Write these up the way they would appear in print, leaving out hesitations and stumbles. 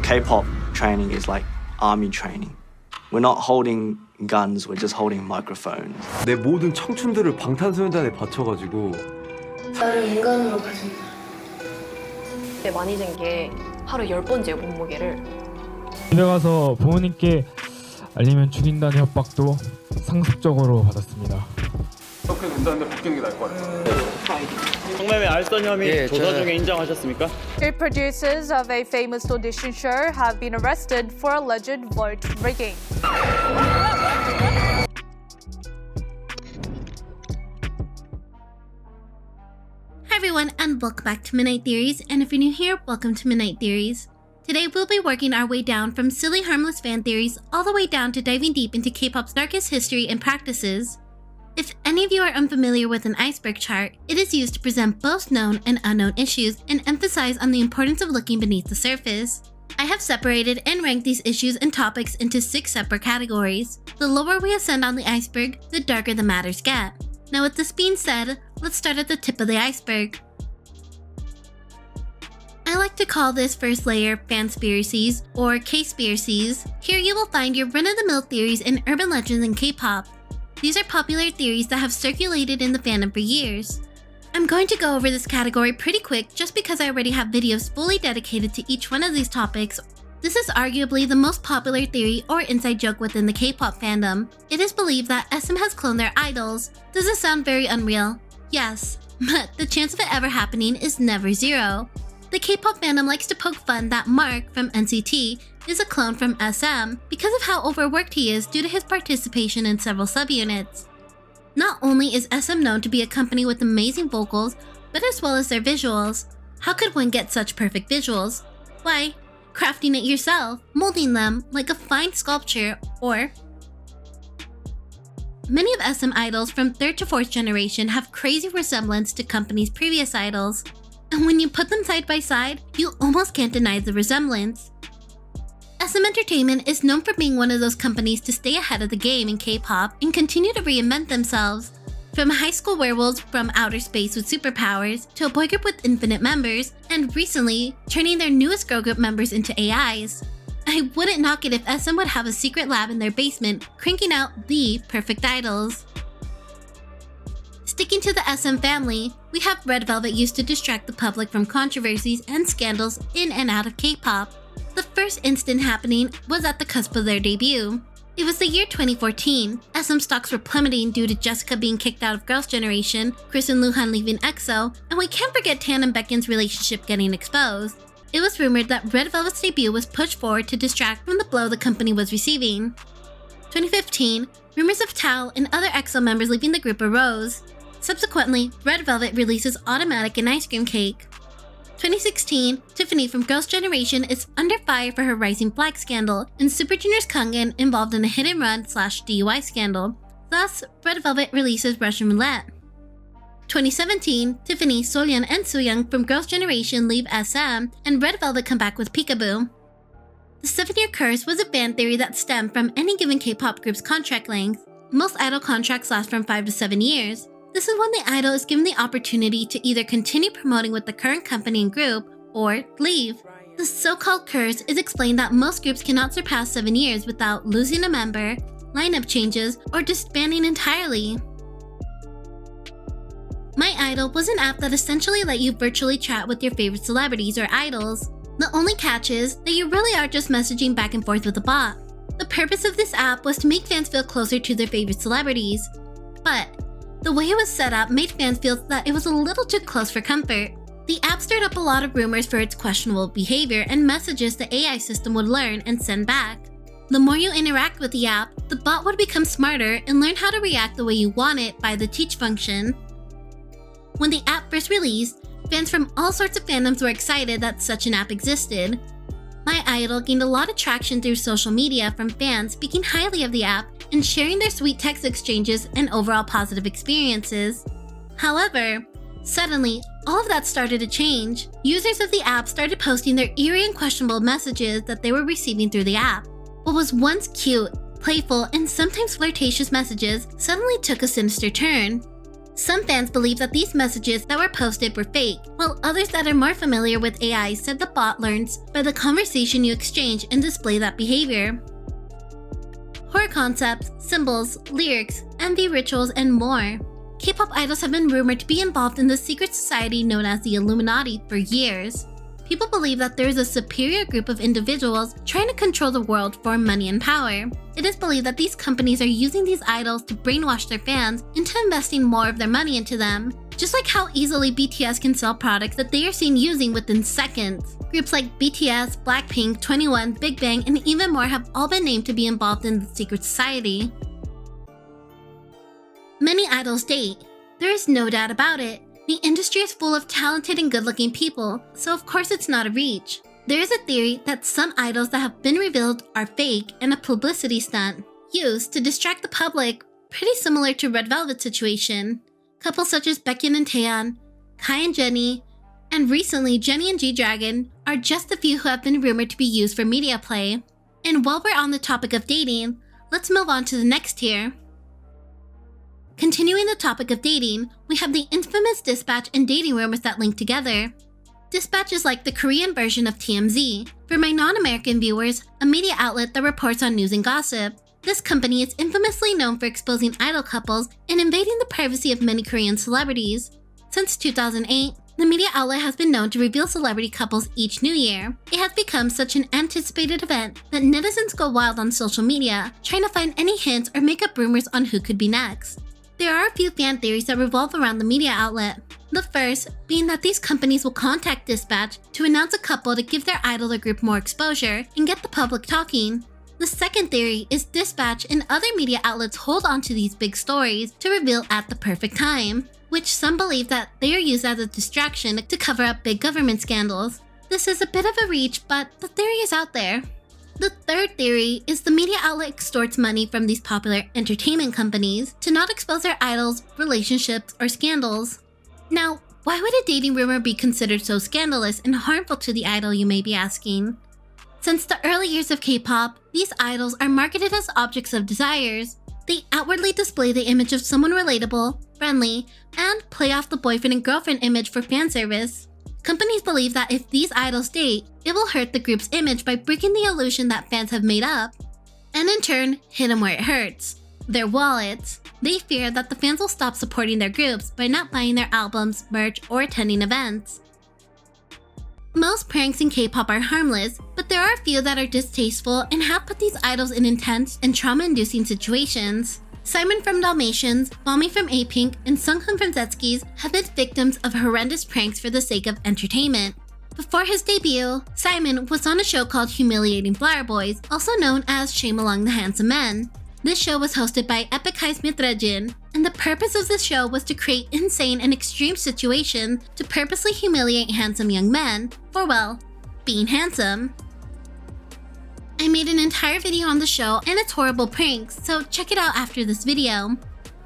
K-pop training is like army training. We're not holding guns, we're just holding microphones. 내 모든 청춘들을 방탄소년단에 바쳐가지고 나를 인간으로 가진다. 많이 잰 게 하루 10번째요, 몸무게를. 집에 가서 부모님께 알리면 죽인다는 협박도 상습적으로 받았습니다. 이렇게 된다는데 벗기는 게 나을 것 같아요. 성매매 알선 혐의 조사 중에 인정하셨습니까? The producers of a famous audition show have been arrested for alleged vote rigging. Hi everyone, and welcome back to Midnight Theories, and if you're new here, welcome to Midnight Theories. Today we'll be working our way down from silly harmless fan theories all the way down to diving deep into K-pop's darkest history and practices. If any of you are unfamiliar with an iceberg chart, it is used to present both known and unknown issues and emphasize on the importance of looking beneath the surface. I have separated and ranked these issues and topics into 6 separate categories. The lower we ascend on the iceberg, the darker the matters get. Now with this being said, let's start at the tip of the iceberg. I like to call this first layer FANSPIRACIES or K-spiracies. Here you will find your run-of-the-mill theories and urban legends in K-pop. These are popular theories that have circulated in the fandom for years. I'm going to go over this category pretty quick just because I already have videos fully dedicated to each one of these topics. This is arguably the most popular theory or inside joke within the K-pop fandom. It is believed that SM has cloned their idols. Does this sound very unreal? Yes, but the chance of it ever happening is never zero. The K-pop fandom likes to poke fun that Mark from NCT is a clone from SM because of how overworked he is due to his participation in several subunits. Not only is SM known to be a company with amazing vocals, but as well as their visuals. How could one get such perfect visuals? Why, crafting it yourself, molding them like a fine sculpture, or... Many of SM idols from 3rd to 4th generation have crazy resemblance to companies' previous idols. And when you put them side by side, you almost can't deny the resemblance. SM Entertainment is known for being one of those companies to stay ahead of the game in K-pop and continue to reinvent themselves. From high school werewolves from outer space with superpowers, to a boy group with infinite members, and recently, turning their newest girl group members into AIs. I wouldn't knock it if SM would have a secret lab in their basement, cranking out the perfect idols. Sticking to the SM family, we have Red Velvet used to distract the public from controversies and scandals in and out of K-pop. The first instant happening was at the cusp of their debut. It was the year 2014. SM stocks were plummeting due to Jessica being kicked out of Girls' Generation, Chris and Luhan leaving EXO, and we can't forget Tan and Beckin's relationship getting exposed. It was rumored that Red Velvet's debut was pushed forward to distract from the blow the company was receiving. 2015, rumors of Tao and other EXO members leaving the group arose. Subsequently, Red Velvet releases Automatic and Ice Cream Cake. 2016, Tiffany from Girls' Generation is under fire for her Rising Flag scandal, and Super Junior's Kangin involved in a hit-and-run/DUI scandal. Thus, Red Velvet releases Russian Roulette. 2017, Tiffany, Soyeon, and Sooyoung from Girls' Generation leave SM, and Red Velvet come back with Peekaboo. The 7-year curse was a fan theory that stemmed from any given K-pop group's contract length. Most idol contracts last from 5 to 7 years. This is when the idol is given the opportunity to either continue promoting with the current company and group, or leave. The so-called curse is explained that most groups cannot surpass 7 years without losing a member, lineup changes, or disbanding entirely. MyIDOL was an app that essentially let you virtually chat with your favorite celebrities or idols. The only catch is that you really are just messaging back and forth with a bot. The purpose of this app was to make fans feel closer to their favorite celebrities. But the way it was set up made fans feel that it was a little too close for comfort. The app stirred up a lot of rumors for its questionable behavior and messages the AI system would learn and send back. The more you interact with the app, the bot would become smarter and learn how to react the way you want it by the teach function. When the app first released, fans from all sorts of fandoms were excited that such an app existed. MyIDOL gained a lot of traction through social media from fans speaking highly of the app and sharing their sweet text exchanges and overall positive experiences. However, suddenly, all of that started to change. Users of the app started posting their eerie and questionable messages that they were receiving through the app. What was once cute, playful, and sometimes flirtatious messages suddenly took a sinister turn. Some fans believe that these messages that were posted were fake, while others that are more familiar with AI said the bot learns by the conversation you exchange and display that behavior. Horror concepts, symbols, lyrics, envy rituals, and more. K-pop idols have been rumored to be involved in the secret society known as the Illuminati for years. People believe that there is a superior group of individuals trying to control the world for money and power. It is believed that these companies are using these idols to brainwash their fans into investing more of their money into them, just like how easily BTS can sell products that they are seen using within seconds. Groups like BTS, Blackpink, 21, Big Bang, and even more have all been named to be involved in the secret society. Many idols date. There is no doubt about it. The industry is full of talented and good-looking people, so of course it's not a reach. There is a theory that some idols that have been revealed are fake and a publicity stunt, used to distract the public, pretty similar to Red Velvet's situation. Couples such as Baekhyun and Taeyeon, Kai and Jennie, and recently Jennie and G-Dragon are just a few who have been rumored to be used for media play. And while we're on the topic of dating, let's move on to the next tier. Continuing the topic of dating, we have the infamous Dispatch and dating rumors that link together. Dispatch is like the Korean version of TMZ. For my non-American viewers, a media outlet that reports on news and gossip. This company is infamously known for exposing idol couples and invading the privacy of many Korean celebrities. Since 2008, the media outlet has been known to reveal celebrity couples each new year. It has become such an anticipated event that netizens go wild on social media, trying to find any hints or make up rumors on who could be next. There are a few fan theories that revolve around the media outlet. The first being that these companies will contact Dispatch to announce a couple to give their idol or group more exposure and get the public talking. The second theory is Dispatch and other media outlets hold on to these big stories to reveal at the perfect time, which some believe that they are used as a distraction to cover up big government scandals. This is a bit of a reach, but the theory is out there. The third theory is the media outlet extorts money from these popular entertainment companies to not expose their idols, relationships, or scandals. Now, why would a dating rumor be considered so scandalous and harmful to the idol, you may be asking? Since the early years of K-pop, these idols are marketed as objects of desires. They outwardly display the image of someone relatable, friendly, and play off the boyfriend and girlfriend image for fan service. Companies believe that if these idols date, it will hurt the group's image by breaking the illusion that fans have made up, and in turn, hit them where it hurts, their wallets. They fear that the fans will stop supporting their groups by not buying their albums, merch, or attending events. Most pranks in K-pop are harmless, but there are a few that are distasteful and have put these idols in intense and trauma-inducing situations. Simon from Dalmatians, Bomi from A-Pink, and Sung-hoon from SECHSKIES have been victims of horrendous pranks for the sake of entertainment. Before his debut, Simon was on a show called Humiliating Flower Boys, also known as Shame Along the Handsome Men. This show was hosted by Epic High Smith-Rejin, and the purpose of this show was to create insane and extreme situations to purposely humiliate handsome young men for, well, being handsome. I made an entire video on the show and its horrible pranks, so check it out after this video.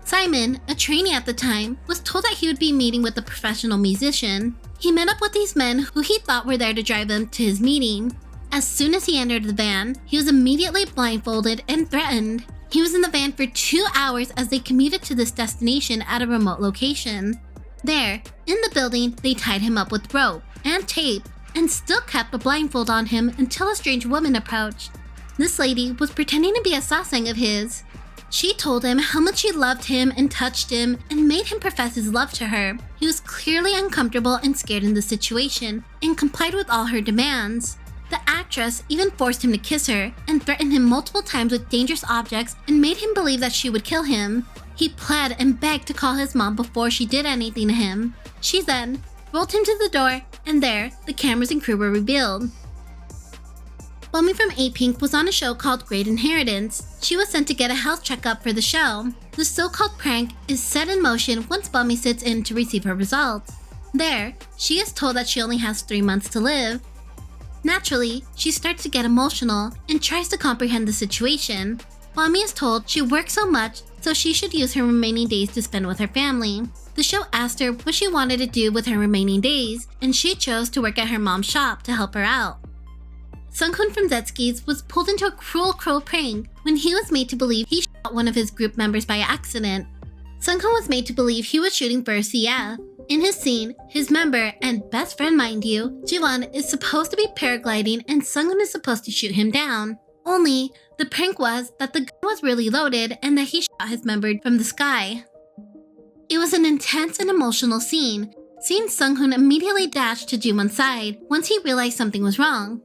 Simon, a trainee at the time, was told that he would be meeting with a professional musician. He met up with these men who he thought were there to drive him to his meeting. As soon as he entered the van, he was immediately blindfolded and threatened. He was in the van for 2 hours as they commuted to this destination at a remote location. There, in the building, they tied him up with rope and tape and still kept the blindfold on him until a strange woman approached. This lady was pretending to be a Sasaeng of his. She told him how much she loved him and touched him and made him profess his love to her. He was clearly uncomfortable and scared in the situation and complied with all her demands. The actress even forced him to kiss her and threatened him multiple times with dangerous objects and made him believe that she would kill him. He pled and begged to call his mom before she did anything to him. She then rolled him to the door, and there, the cameras and crew were revealed. Bomi from A-Pink was on a show called Great Inheritance. She was sent to get a health checkup for the show. The so-called prank is set in motion once Bomi sits in to receive her results. There, she is told that she only has 3 months to live. Naturally, she starts to get emotional and tries to comprehend the situation. Bomi is told she works so much, so she should use her remaining days to spend with her family. The show asked her what she wanted to do with her remaining days, and she chose to work at her mom's shop to help her out. Sung-hoon from SECHSKIES was pulled into a cruel prank when he was made to believe he shot one of his group members by accident. Sung-hoon was made to believe he was shooting for a CF. In his scene, his member, and best friend mind you, Ji-won is supposed to be paragliding and Sung-hoon is supposed to shoot him down. Only, the prank was that the gun was really loaded and that he shot his member from the sky. It was an intense and emotional scene, seeing Sung-hoon immediately dash to Ji-won's side once he realized something was wrong.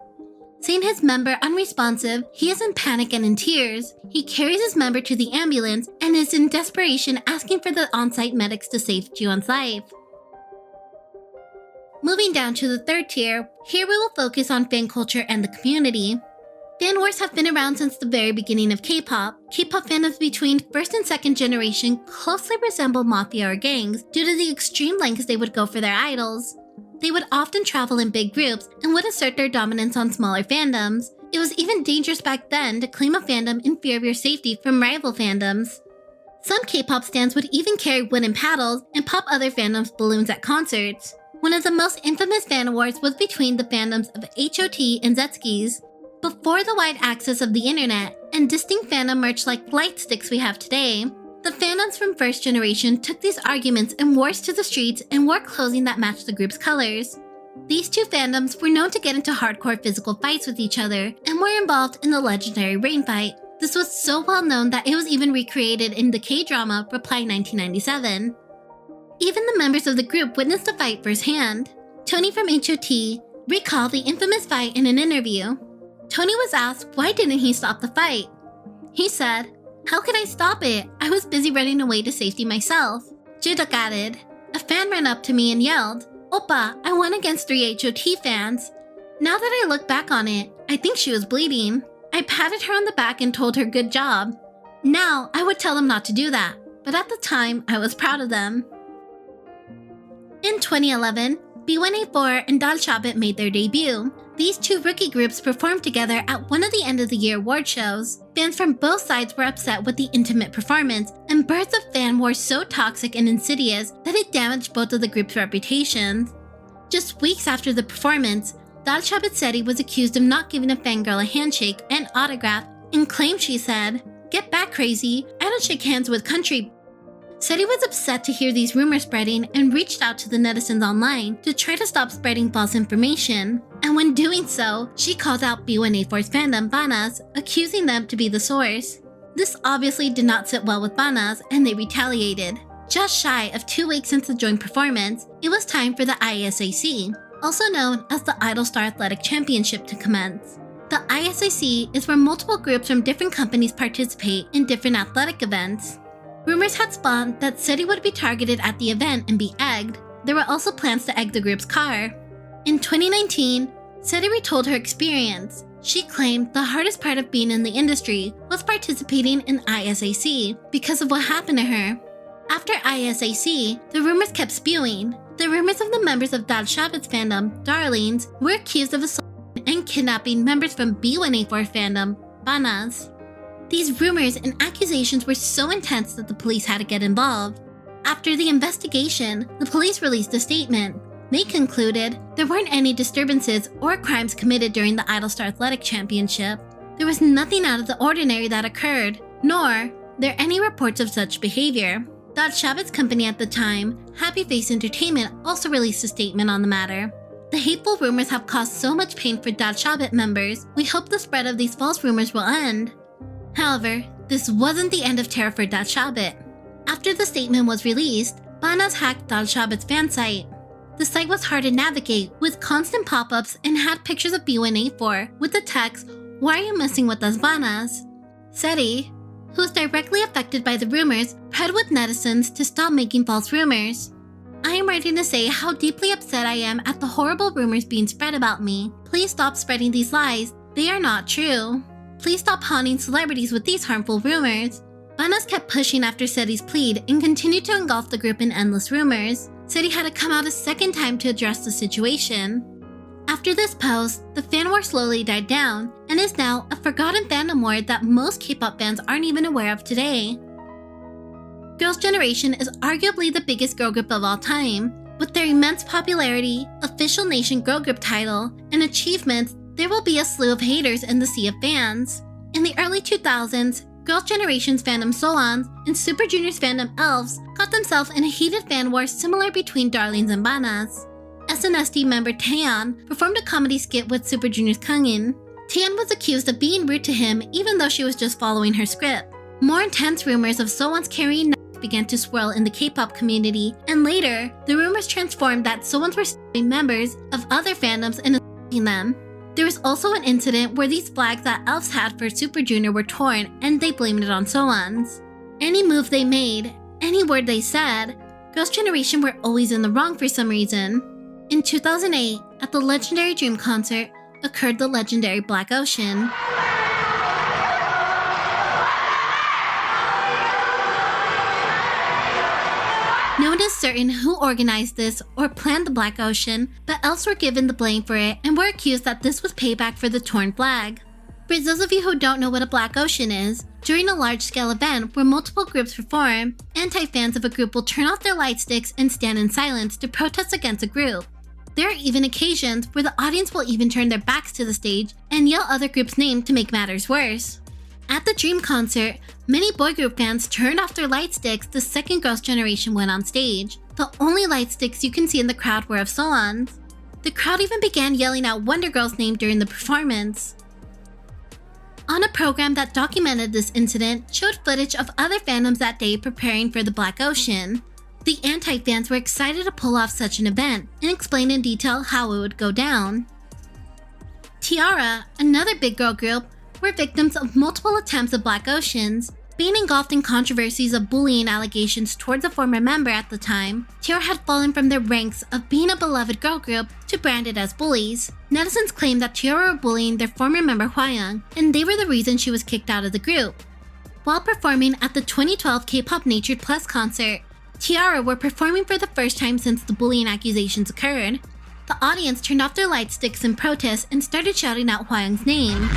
Seeing his member unresponsive, he is in panic and in tears. He carries his member to the ambulance and is in desperation asking for the on-site medics to save Ji-won's life. Moving down to the third tier, here we will focus on fan culture and the community. Fan wars have been around since the very beginning of K-pop. K-pop fandoms between first and second generation closely resemble mafia or gangs due to the extreme lengths they would go for their idols. They would often travel in big groups and would assert their dominance on smaller fandoms. It was even dangerous back then to claim a fandom in fear of your safety from rival fandoms. Some K-pop stans would even carry wooden paddles and pop other fandoms' balloons at concerts. One of the most infamous fan wars was between the fandoms of H.O.T and SECHSKIES. Before the wide access of the internet and distinct fandom merch like light sticks we have today, the fandoms from first generation took these arguments and wars to the streets and wore clothing that matched the group's colors. These two fandoms were known to get into hardcore physical fights with each other and were involved in the legendary rain fight. This was so well known that it was even recreated in the K-drama Reply 1997. Even the members of the group witnessed the fight firsthand. Tony from H.O.T recalled the infamous fight in an interview. Tony was asked why didn't he stop the fight. He said, "How could I stop it? I was busy running away to safety myself." Jidok added, "A fan ran up to me and yelled, 'Oppa, I won against 3 H.O.T fans.' Now that I look back on it, I think she was bleeding. I patted her on the back and told her good job. Now, I would tell them not to do that, but at the time, I was proud of them." In 2011, B1A4 and Dal Shabet made their debut. These two rookie groups performed together at one of the end-of-the-year award shows. Fans from both sides were upset with the intimate performance, and birds of fan were so toxic and insidious that it damaged both of the groups' reputations. Just weeks after the performance, Dal Shabet said he was accused of not giving a fangirl a handshake and autograph and claimed she said, "Get back, crazy, I don't shake hands with country." Said he was upset to hear these rumors spreading and reached out to the netizens online to try to stop spreading false information. And when doing so, she called out B1A4's fandom, BONUS, accusing them to be the source. This obviously did not sit well with BONUS and they retaliated. Just shy of 2 weeks since the joint performance, it was time for the ISAC, also known as the Idol Star Athletic Championship, to commence. The ISAC is where multiple groups from different companies participate in different athletic events. Rumors had spawned that SETI would be targeted at the event and be egged. There were also plans to egg the group's car. In 2019, SETI retold her experience. She claimed the hardest part of being in the industry was participating in ISAC because of what happened to her. After ISAC, the rumors kept spewing. The rumors of the members of Dal Shabet's fandom, Darlings, were accused of assaulting and kidnapping members from B1A4 fandom, BONUS. These rumors and accusations were so intense that the police had to get involved. After the investigation, the police released a statement. They concluded there weren't any disturbances or crimes committed during the Idol Star Athletic Championship. There was nothing out of the ordinary that occurred, nor there any reports of such behavior. Dal Shabet's company at the time, Happy Face Entertainment, also released a statement on the matter. The hateful rumors have caused so much pain for Dal Shabet members. We hope the spread of these false rumors will end. However, this wasn't the end of terror for Dal Shabet. After the statement was released, BONUS hacked Dal Shabet's fan site. The site was hard to navigate, with constant pop-ups, and had pictures of B1A4 with the text, "Why are you messing with us, BONUS?" SETI, who was directly affected by the rumors, pled with netizens to stop making false rumors. "I am writing to say how deeply upset I am at the horrible rumors being spread about me. Please stop spreading these lies. They are not true. Please stop haunting celebrities with these harmful rumors." BONUS kept pushing after SETI's plead and continued to engulf the group in endless rumors. SETI had to come out a second time to address the situation. After this post, the fan war slowly died down and is now a forgotten fandom war that most K-pop fans aren't even aware of today. Girls' Generation is arguably the biggest girl group of all time. With their immense popularity, official nation girl group title, and achievements, there will be a slew of haters in the sea of fans. In the early 2000s, Girls' Generation's fandom Soans and Super Junior's fandom Elves got themselves in a heated fan war similar between darlings and banas. SNSD member Taeyeon performed a comedy skit with Super Junior's Kangin. Taeyeon was accused of being rude to him even though she was just following her script. More intense rumors of Soan's carrying knives began to swirl in the K-pop community, and later, the rumors transformed that Soans were stabbing members of other fandoms and assaulting them. There was also an incident where these flags that Elves had for Super Junior were torn and they blamed it on Soans. Any move they made, any word they said, Girls' Generation were always in the wrong for some reason. In 2008, at the legendary Dream concert, occurred the legendary Black Ocean. No one is certain who organized this or planned the Black Ocean, but Elves were given the blame for it and were accused that this was payback for the torn flag. For those of you who don't know what a Black Ocean is, during a large-scale event where multiple groups perform, anti-fans of a group will turn off their light sticks and stand in silence to protest against a group. There are even occasions where the audience will even turn their backs to the stage and yell other groups' names to make matters worse. At the Dream concert, many boy group fans turned off their light sticks the second Girls' Generation went on stage. The only light sticks you can see in the crowd were of Soan's. The crowd even began yelling out Wonder Girl's name during the performance. On a program that documented this incident showed footage of other fandoms that day preparing for the Black Ocean. The anti-fans were excited to pull off such an event and explained in detail how it would go down. T-ARA, another big girl group, were victims of multiple attempts at Black Oceans. Being engulfed in controversies of bullying allegations towards a former member at the time, T-ARA had fallen from their ranks of being a beloved girl group to branded as bullies. Netizens claimed that T-ARA were bullying their former member Hwayoung, and they were the reason she was kicked out of the group. While performing at the 2012 K-pop Natured Plus concert, T-ARA were performing for the first time since the bullying accusations occurred. The audience turned off their light sticks in protest and started shouting out Hwayoung's name.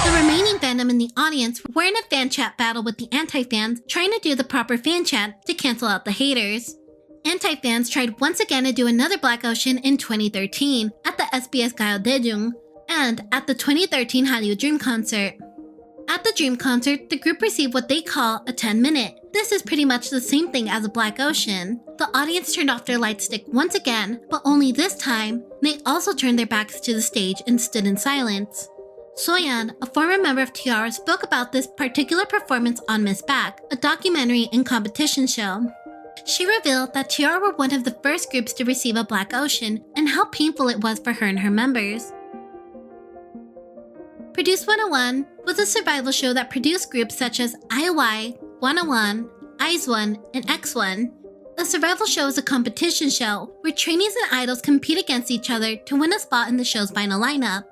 The remaining fandom in the audience were in a fan chat battle with the anti-fans, trying to do the proper fan chant to cancel out the haters. Anti-fans tried once again to do another Black Ocean in 2013 at the SBS Gayo Daejung and at the 2013 Hallyu Dream concert. At the Dream concert, the group received what they call a 10-minute. This is pretty much the same thing as a Black Ocean. The audience turned off their light stick once again, but only this time, they also turned their backs to the stage and stood in silence. Soyeon, a former member of T-ARA, spoke about this particular performance on Miss Back, a documentary and competition show. She revealed that T-ARA were one of the first groups to receive a Black Ocean and how painful it was for her and her members. Produce 101 was a survival show that produced groups such as IOI, 101, IZ*ONE, and X1. A survival show is a competition show where trainees and idols compete against each other to win a spot in the show's final lineup.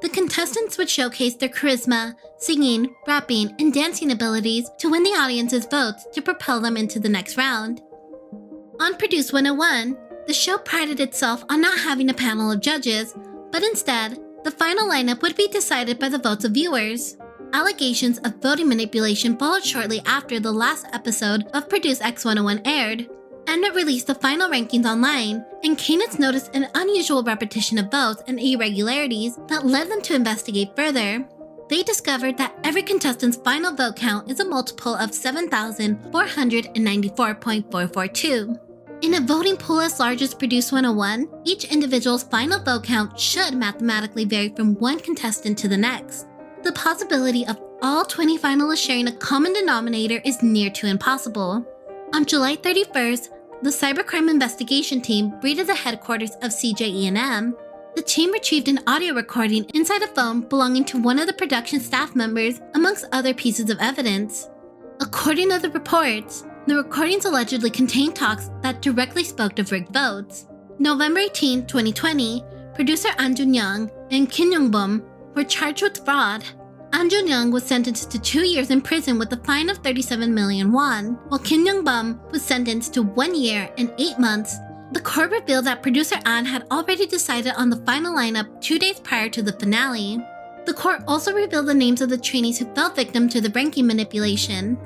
The contestants would showcase their charisma, singing, rapping, and dancing abilities to win the audience's votes to propel them into the next round. On Produce 101, the show prided itself on not having a panel of judges, but instead, the final lineup would be decided by the votes of viewers. Allegations of voting manipulation followed shortly after the last episode of Produce X101 aired. Mnet released the final rankings online, and K-NETS noticed an unusual repetition of votes and irregularities that led them to investigate further. They discovered that every contestant's final vote count is a multiple of 7,494.442. In a voting pool as large as Produce 101, each individual's final vote count should mathematically vary from one contestant to the next. The possibility of all 20 finalists sharing a common denominator is near to impossible. On July 31st, the Cybercrime Investigation Team raided the headquarters of CJE&M. The team retrieved an audio recording inside a phone belonging to one of the production staff members, amongst other pieces of evidence. According to the reports, the recordings allegedly contained talks that directly spoke of rigged votes. November 18, 2020, producer An Jun-young and Kim Young-bum were charged with fraud. An Jun-young was sentenced to 2 years in prison with a fine of 37 million won, while Kim Young-bum was sentenced to 1 year and 8 months. The court revealed that producer An had already decided on the final lineup 2 days prior to the finale. The court also revealed the names of the trainees who fell victim to the ranking manipulation.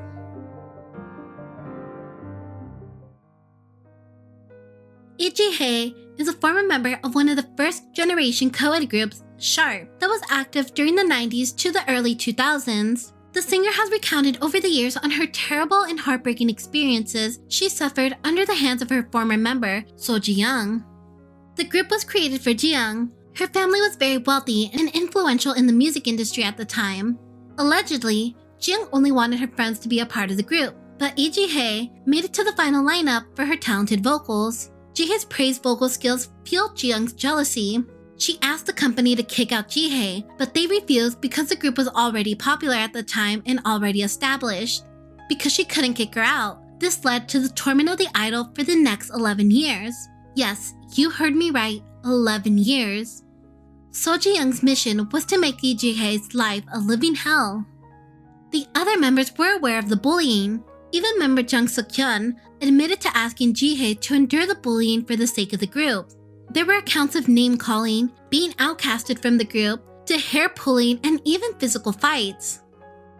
Lee is a former member of one of the first generation co-ed groups, Sharp, that was active during the 90s to the early 2000s. The singer has recounted over the years on her terrible and heartbreaking experiences she suffered under the hands of her former member, Ji-young. The group was created for Ji-young. Her family was very wealthy and influential in the music industry at the time. Allegedly, Ji-young only wanted her friends to be a part of the group, but Lee made it to the final lineup for her talented vocals. Ji-hae's praised vocal skills fueled Ji-young's jealousy. She asked the company to kick out Ji-hae, but they refused because the group was already popular at the time and already established. Because she couldn't kick her out, this led to the torment of the idol for the next 11 years. Yes, you heard me right, 11 years. Ji-young's mission was to make Lee-hae's life a living hell. The other members were aware of the bullying. Even member Jung Suk-hyun admitted to asking Ji-hae to endure the bullying for the sake of the group. There were accounts of name-calling, being outcasted from the group, to hair-pulling, and even physical fights.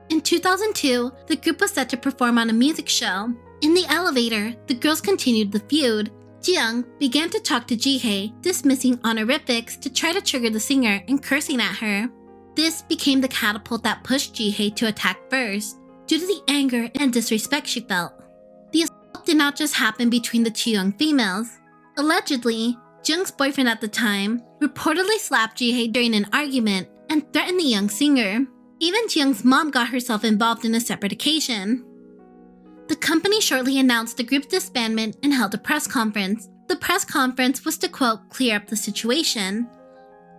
In 2002, the group was set to perform on a music show. In the elevator, the girls continued the feud. Ji-young began to talk to Ji-hae, dismissing honorifics to try to trigger the singer and cursing at her. This became the catapult that pushed Ji-hae to attack first, due to the anger and disrespect she felt. The assault did not just happen between the two young females. Allegedly, Jung's boyfriend at the time reportedly slapped Ji-hae during an argument and threatened the young singer. Even Jung's mom got herself involved in a separate occasion. The company shortly announced the group's disbandment and held a press conference. The press conference was to, quote, clear up the situation.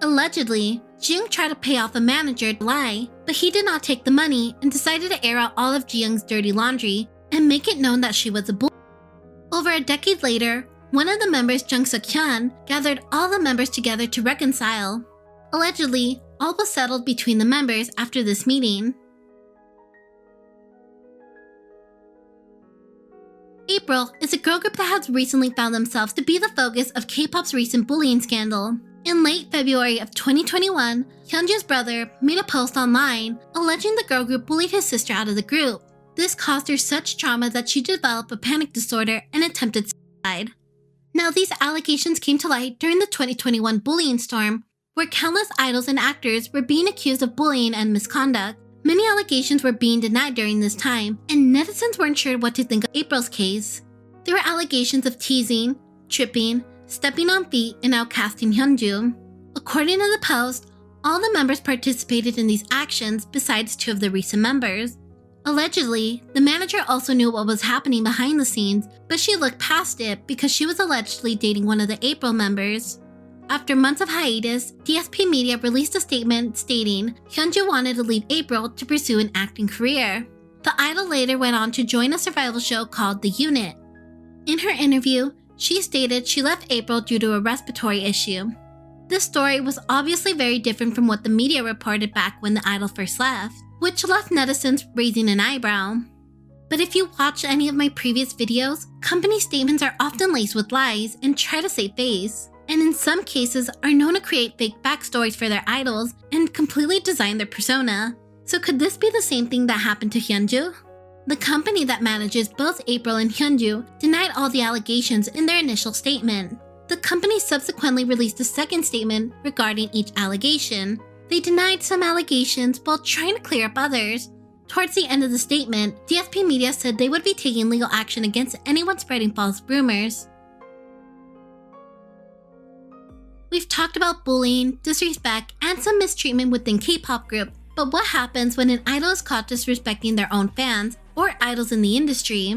Allegedly, Jung tried to pay off a manager to lie, but he did not take the money and decided to air out all of Ji-young's dirty laundry and make it known that she was a bully. Over a decade later, one of the members, Jung Suk-hyun, gathered all the members together to reconcile. Allegedly, all was settled between the members after this meeting. April is a girl group that has recently found themselves to be the focus of K-pop's recent bullying scandal. In late February of 2021, Hyunju's brother made a post online alleging the girl group bullied his sister out of the group. This caused her such trauma that she developed a panic disorder and attempted suicide. Now, these allegations came to light during the 2021 bullying storm, where countless idols and actors were being accused of bullying and misconduct. Many allegations were being denied during this time, and netizens weren't sure what to think of April's case. There were allegations of teasing, tripping, stepping on feet, and outcasting Hyunju. According to the post, all the members participated in these actions besides two of the recent members. Allegedly, the manager also knew what was happening behind the scenes, but she looked past it because she was allegedly dating one of the April members. After months of hiatus, DSP Media released a statement stating Hyunju wanted to leave April to pursue an acting career. The idol later went on to join a survival show called The Unit. In her interview, she stated she left April due to a respiratory issue. This story was obviously very different from what the media reported back when the idol first left, which left netizens raising an eyebrow. But if you watch any of my previous videos, company statements are often laced with lies and try to save face, and in some cases are known to create fake backstories for their idols and completely design their persona. So could this be the same thing that happened to Hyunju? The company that manages both April and Hyunju denied all the allegations in their initial statement. The company subsequently released a second statement regarding each allegation. They denied some allegations while trying to clear up others. Towards the end of the statement, DSP Media said they would be taking legal action against anyone spreading false rumors. We've talked about bullying, disrespect, and some mistreatment within K-pop groups, but what happens when an idol is caught disrespecting their own fans or idols in the industry?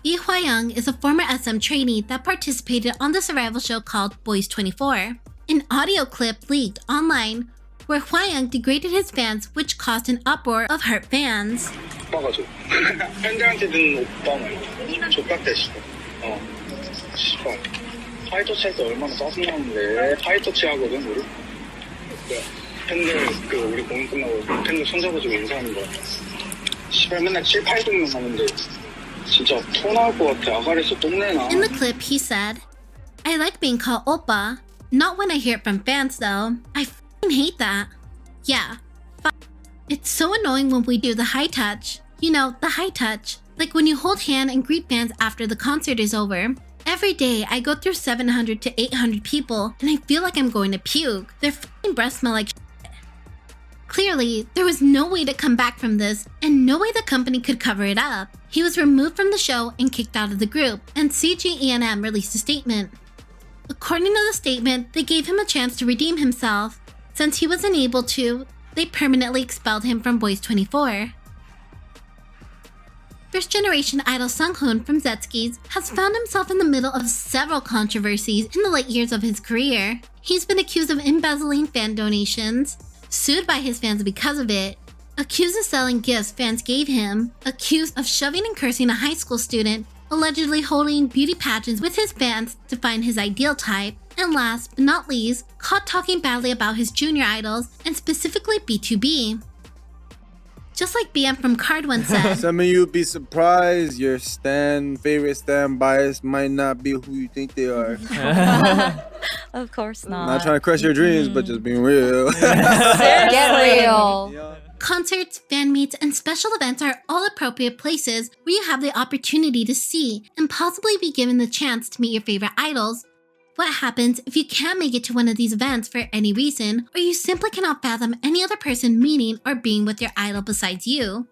Hwayoung is a former SM trainee that participated on the survival show called Boys 24. An audio clip leaked online where Hwayoung degraded his fans, which caused an uproar of hurt fans. 오빠가죠. 팬들한테 듣는 오빠 말이야. 족같대 씨발. 파이터치 할 때 얼마나 짜증나는데. 파이터치 하거든 우리. 팬들 우리 공연 끝나고 팬들 손잡아주고 인사하는 거야. 씨발 맨날 7, 800명 하는데 진짜 토 나올 것 같아. 아가리에서 똥내나. In the clip, he said, "I like being called oppa. Not when I hear it from fans though. I hate that. Yeah. It's so annoying when we do the high touch. You know, the high touch. Like when you hold hand and greet fans after the concert is over. Every day, I go through 700 to 800 people, and I feel like I'm going to puke. Their f***ing breasts smell like shit. Clearly, there was no way to come back from this, and no way the company could cover it up. He was removed from the show and kicked out of the group, and CGENM released a statement. According to the statement, they gave him a chance to redeem himself. Since he was unable to, they permanently expelled him from Boys 24. First-generation idol Sung-hoon from SECHSKIES has found himself in the middle of several controversies in the late years of his career. He's been accused of embezzling fan donations, sued by his fans because of it, accused of selling gifts fans gave him, accused of shoving and cursing a high school student, allegedly holding beauty pageants with his fans to find his ideal type, and last but not least, caught talking badly about his junior idols and specifically B2B. Just like BM from Card once said, some of you be surprised your favorite stan bias might not be who you think they are. Of course not. Not trying to crush your dreams, but just being real. Get real. Concerts, fan meets, and special events are all appropriate places where you have the opportunity to see and possibly be given the chance to meet your favorite idols. What happens if you can't make it to one of these events for any reason, or you simply cannot fathom any other person meeting or being with your idol besides you?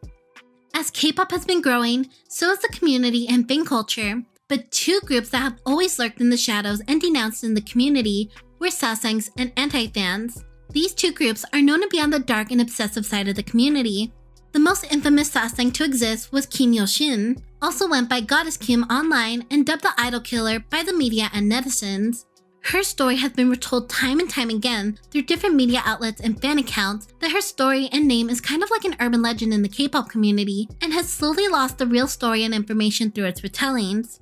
As K-pop has been growing, so has the community and fan culture, but two groups that have always lurked in the shadows and denounced in the community were Sasaengs and anti-fans. These two groups are known to be on the dark and obsessive side of the community. The most infamous Sasaeng to exist was Kim Yeoshin, also went by Goddess Kim online and dubbed the idol killer by the media and netizens. Her story has been retold time and time again through different media outlets and fan accounts that her story and name is kind of like an urban legend in the K-pop community and has slowly lost the real story and information through its retellings.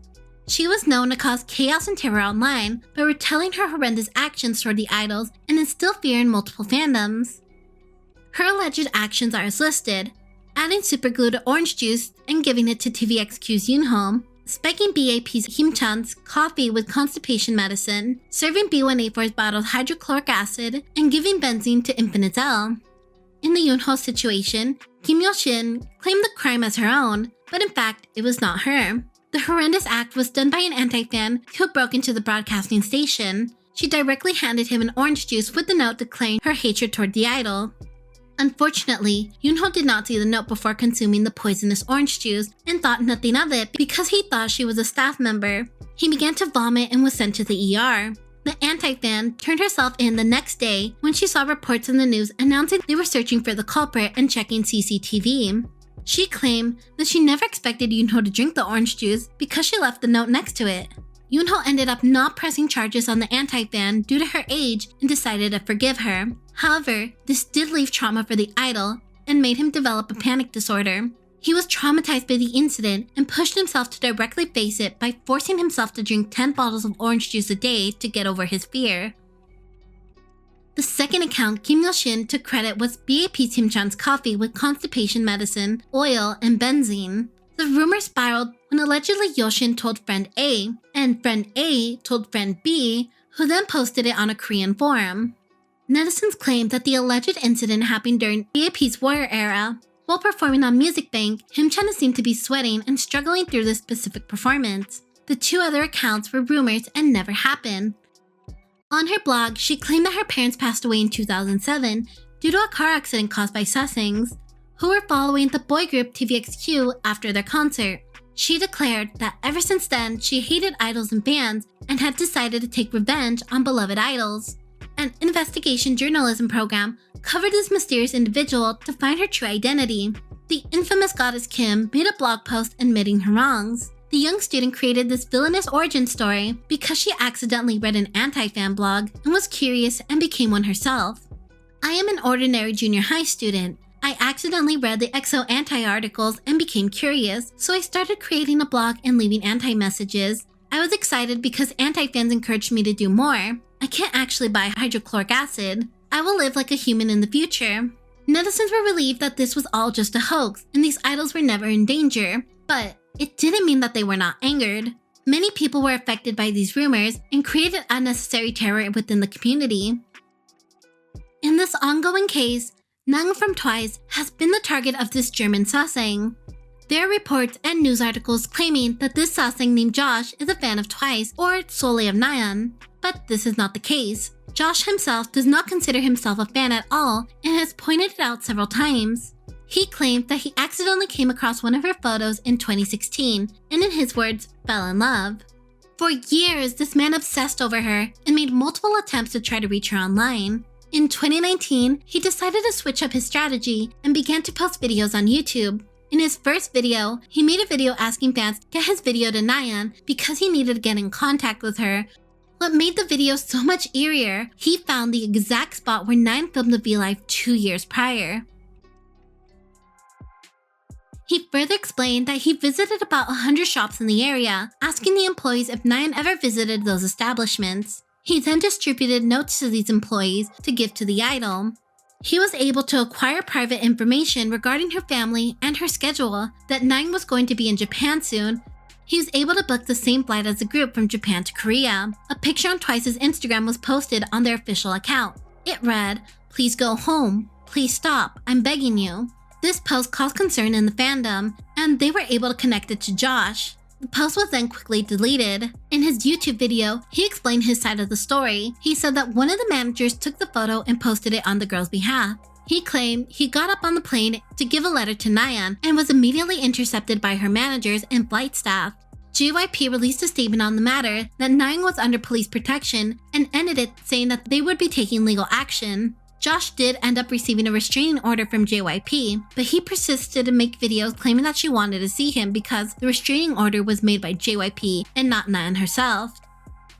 She was known to cause chaos and terror online by retelling her horrendous actions toward the idols and instill fear in multiple fandoms. Her alleged actions are as listed: adding superglue to orange juice and giving it to TVXQ's Yoonho, spiking B.A.P's Himchan's coffee with constipation medicine, serving B1A4's bottled hydrochloric acid, and giving benzene to Infinite L. In the Yoonho situation, Kim Yeoshin claimed the crime as her own, but in fact, it was not her. The horrendous act was done by an anti-fan who broke into the broadcasting station. She directly handed him an orange juice with the note declaring her hatred toward the idol. Unfortunately, Yoonho did not see the note before consuming the poisonous orange juice and thought nothing of it because he thought she was a staff member. He began to vomit and was sent to the ER. The anti-fan turned herself in the next day when she saw reports in the news announcing they were searching for the culprit and checking CCTV. She claimed that she never expected Yoonho to drink the orange juice because she left the note next to it. Yoonho ended up not pressing charges on the anti-fan due to her age and decided to forgive her. However, this did leave trauma for the idol and made him develop a panic disorder. He was traumatized by the incident and pushed himself to directly face it by forcing himself to drink 10 bottles of orange juice a day to get over his fear. The second account Kim Yeoshin took credit was B.A.P's Himchan's coffee with constipation medicine, oil, and benzene. The rumor spiraled when allegedly Yeoshin told friend A, and friend A told friend B, who then posted it on a Korean forum. Netizens claimed that the alleged incident happened during B.A.P's Warrior era. While performing on Music Bank, Himchan seemed to be sweating and struggling through this specific performance. The two other accounts were rumors and never happened. On her blog, she claimed that her parents passed away in 2007 due to a car accident caused by Sasaengs, who were following the boy group TVXQ after their concert. She declared that ever since then, she hated idols and fans and had decided to take revenge on beloved idols. An investigation journalism program covered this mysterious individual to find her true identity. The infamous Goddess Kim made a blog post admitting her wrongs. The young student created this villainous origin story because she accidentally read an anti-fan blog and was curious and became one herself. I am an ordinary junior high student. I accidentally read the EXO anti-articles and became curious, so I started creating a blog and leaving anti-messages. I was excited because anti-fans encouraged me to do more. I can't actually buy hydrochloric acid. I will live like a human in the future. Netizens were relieved that this was all just a hoax and these idols were never in danger, but it didn't mean that they were not angered. Many people were affected by these rumors and created unnecessary terror within the community. In this ongoing case, Nayeon from Twice has been the target of this German Sasaeng. There are reports and news articles claiming that this Sasaeng named Josh is a fan of TWICE or solely of Nayeon, but this is not the case. Josh himself does not consider himself a fan at all and has pointed it out several times. He claimed that he accidentally came across one of her photos in 2016 and, in his words, fell in love. For years, this man obsessed over her and made multiple attempts to try to reach her online. In 2019, he decided to switch up his strategy and began to post videos on YouTube. In his first video, he made a video asking fans to get his video to Nayeon because he needed to get in contact with her. What made the video so much eerier, he found the exact spot where Nayeon filmed the V-Live 2 years prior. He further explained that he visited about 100 shops in the area, asking the employees if Nayeon ever visited those establishments. He then distributed notes to these employees to give to the idol. He was able to acquire private information regarding her family and her schedule, that Nayeon was going to be in Japan soon. He was able to book the same flight as the group from Japan to Korea. A picture on TWICE's Instagram was posted on their official account. It read, "Please go home. Please stop. I'm begging you." This post caused concern in the fandom, and they were able to connect it to Josh. The post was then quickly deleted. In his YouTube video, he explained his side of the story. He said that one of the managers took the photo and posted it on the girl's behalf. He claimed he got up on the plane to give a letter to Nayeon and was immediately intercepted by her managers and flight staff. JYP released a statement on the matter that Nayeon was under police protection and ended it saying that they would be taking legal action. Josh did end up receiving a restraining order from JYP, but he persisted to make videos claiming that she wanted to see him because the restraining order was made by JYP and not Nayeon herself.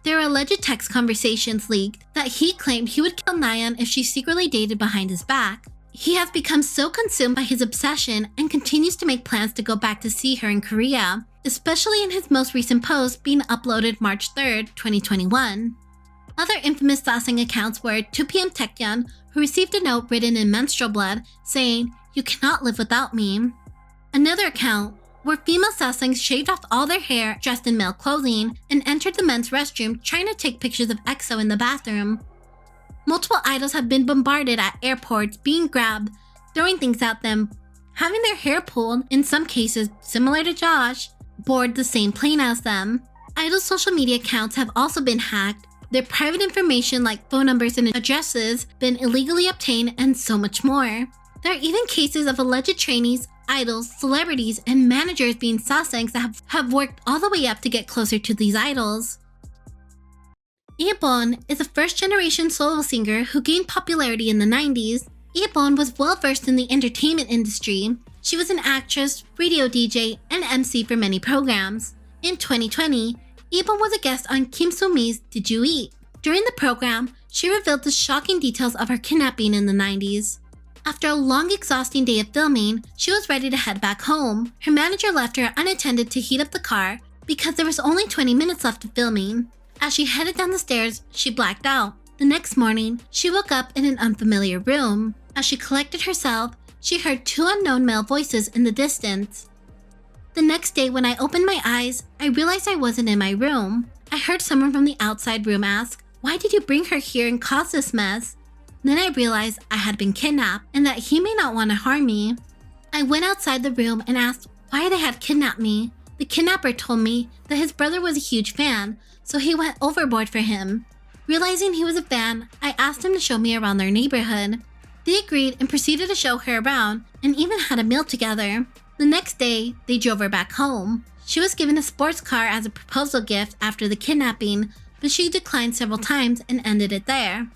There are alleged text conversations leaked that he claimed he would kill Nayeon if she secretly dated behind his back. He has become so consumed by his obsession and continues to make plans to go back to see her in Korea, especially in his most recent post being uploaded March 3rd, 2021. Other infamous Sasaeng accounts were 2PM Taeyeon, who received a note written in menstrual blood saying, "You cannot live without me." Another account where female Sasaengs shaved off all their hair, dressed in male clothing, and entered the men's restroom trying to take pictures of EXO in the bathroom. Multiple idols have been bombarded at airports, being grabbed, throwing things at them, having their hair pulled, in some cases, similar to Josh, board the same plane as them. Idols' social media accounts have also been hacked, their private information like phone numbers and addresses been illegally obtained, and so much more. There are even cases of alleged trainees, idols, celebrities, and managers being Sasaengs that have worked all the way up to get closer to these idols. Yeoshin is a first-generation solo singer who gained popularity in the 90s. Yeoshin was well-versed in the entertainment industry. She was an actress, radio DJ, and MC for many programs. In 2020, Yeoshin was a guest on Kim So-mi's Did You Eat? During the program, she revealed the shocking details of her kidnapping in the 90s. After a long, exhausting day of filming, she was ready to head back home. Her manager left her unattended to heat up the car because there was only 20 minutes left of filming. As she headed down the stairs, she blacked out. The next morning, she woke up in an unfamiliar room. As she collected herself, she heard two unknown male voices in the distance. The next day, when I opened my eyes, I realized I wasn't in my room. I heard someone from the outside room ask, "Why did you bring her here and cause this mess?" Then I realized I had been kidnapped and that he may not want to harm me. I went outside the room and asked why they had kidnapped me. The kidnapper told me that his brother was a huge fan, so he went overboard for him. Realizing he was a fan, I asked him to show me around their neighborhood. They agreed and proceeded to show her around and even had a meal together. The next day, they drove her back home. She was given a sports car as a proposal gift after the kidnapping, but she declined several times and ended it there.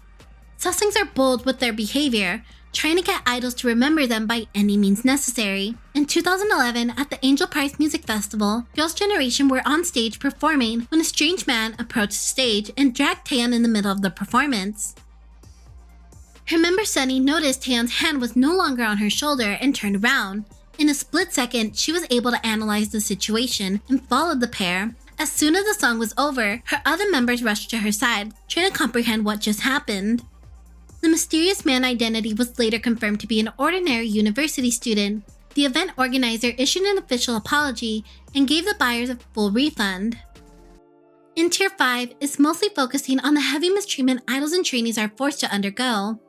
Sasaengs are bold with their behavior, trying to get idols to remember them by any means necessary. In 2011, at the Angel Prize Music Festival, Girls' Generation were on stage performing when a strange man approached the stage and dragged Taeyeon in the middle of the performance. Her member Sunny noticed Taeyeon's hand was no longer on her shoulder and turned around. In a split second, she was able to analyze the situation and followed the pair. As soon as the song was over, her other members rushed to her side, trying to comprehend what just happened. The mysterious man's identity was later confirmed to be an ordinary university student. The event organizer issued an official apology and gave the buyers a full refund. In Tier 5, it's mostly focusing on the heavy mistreatment idols and trainees are forced to undergo.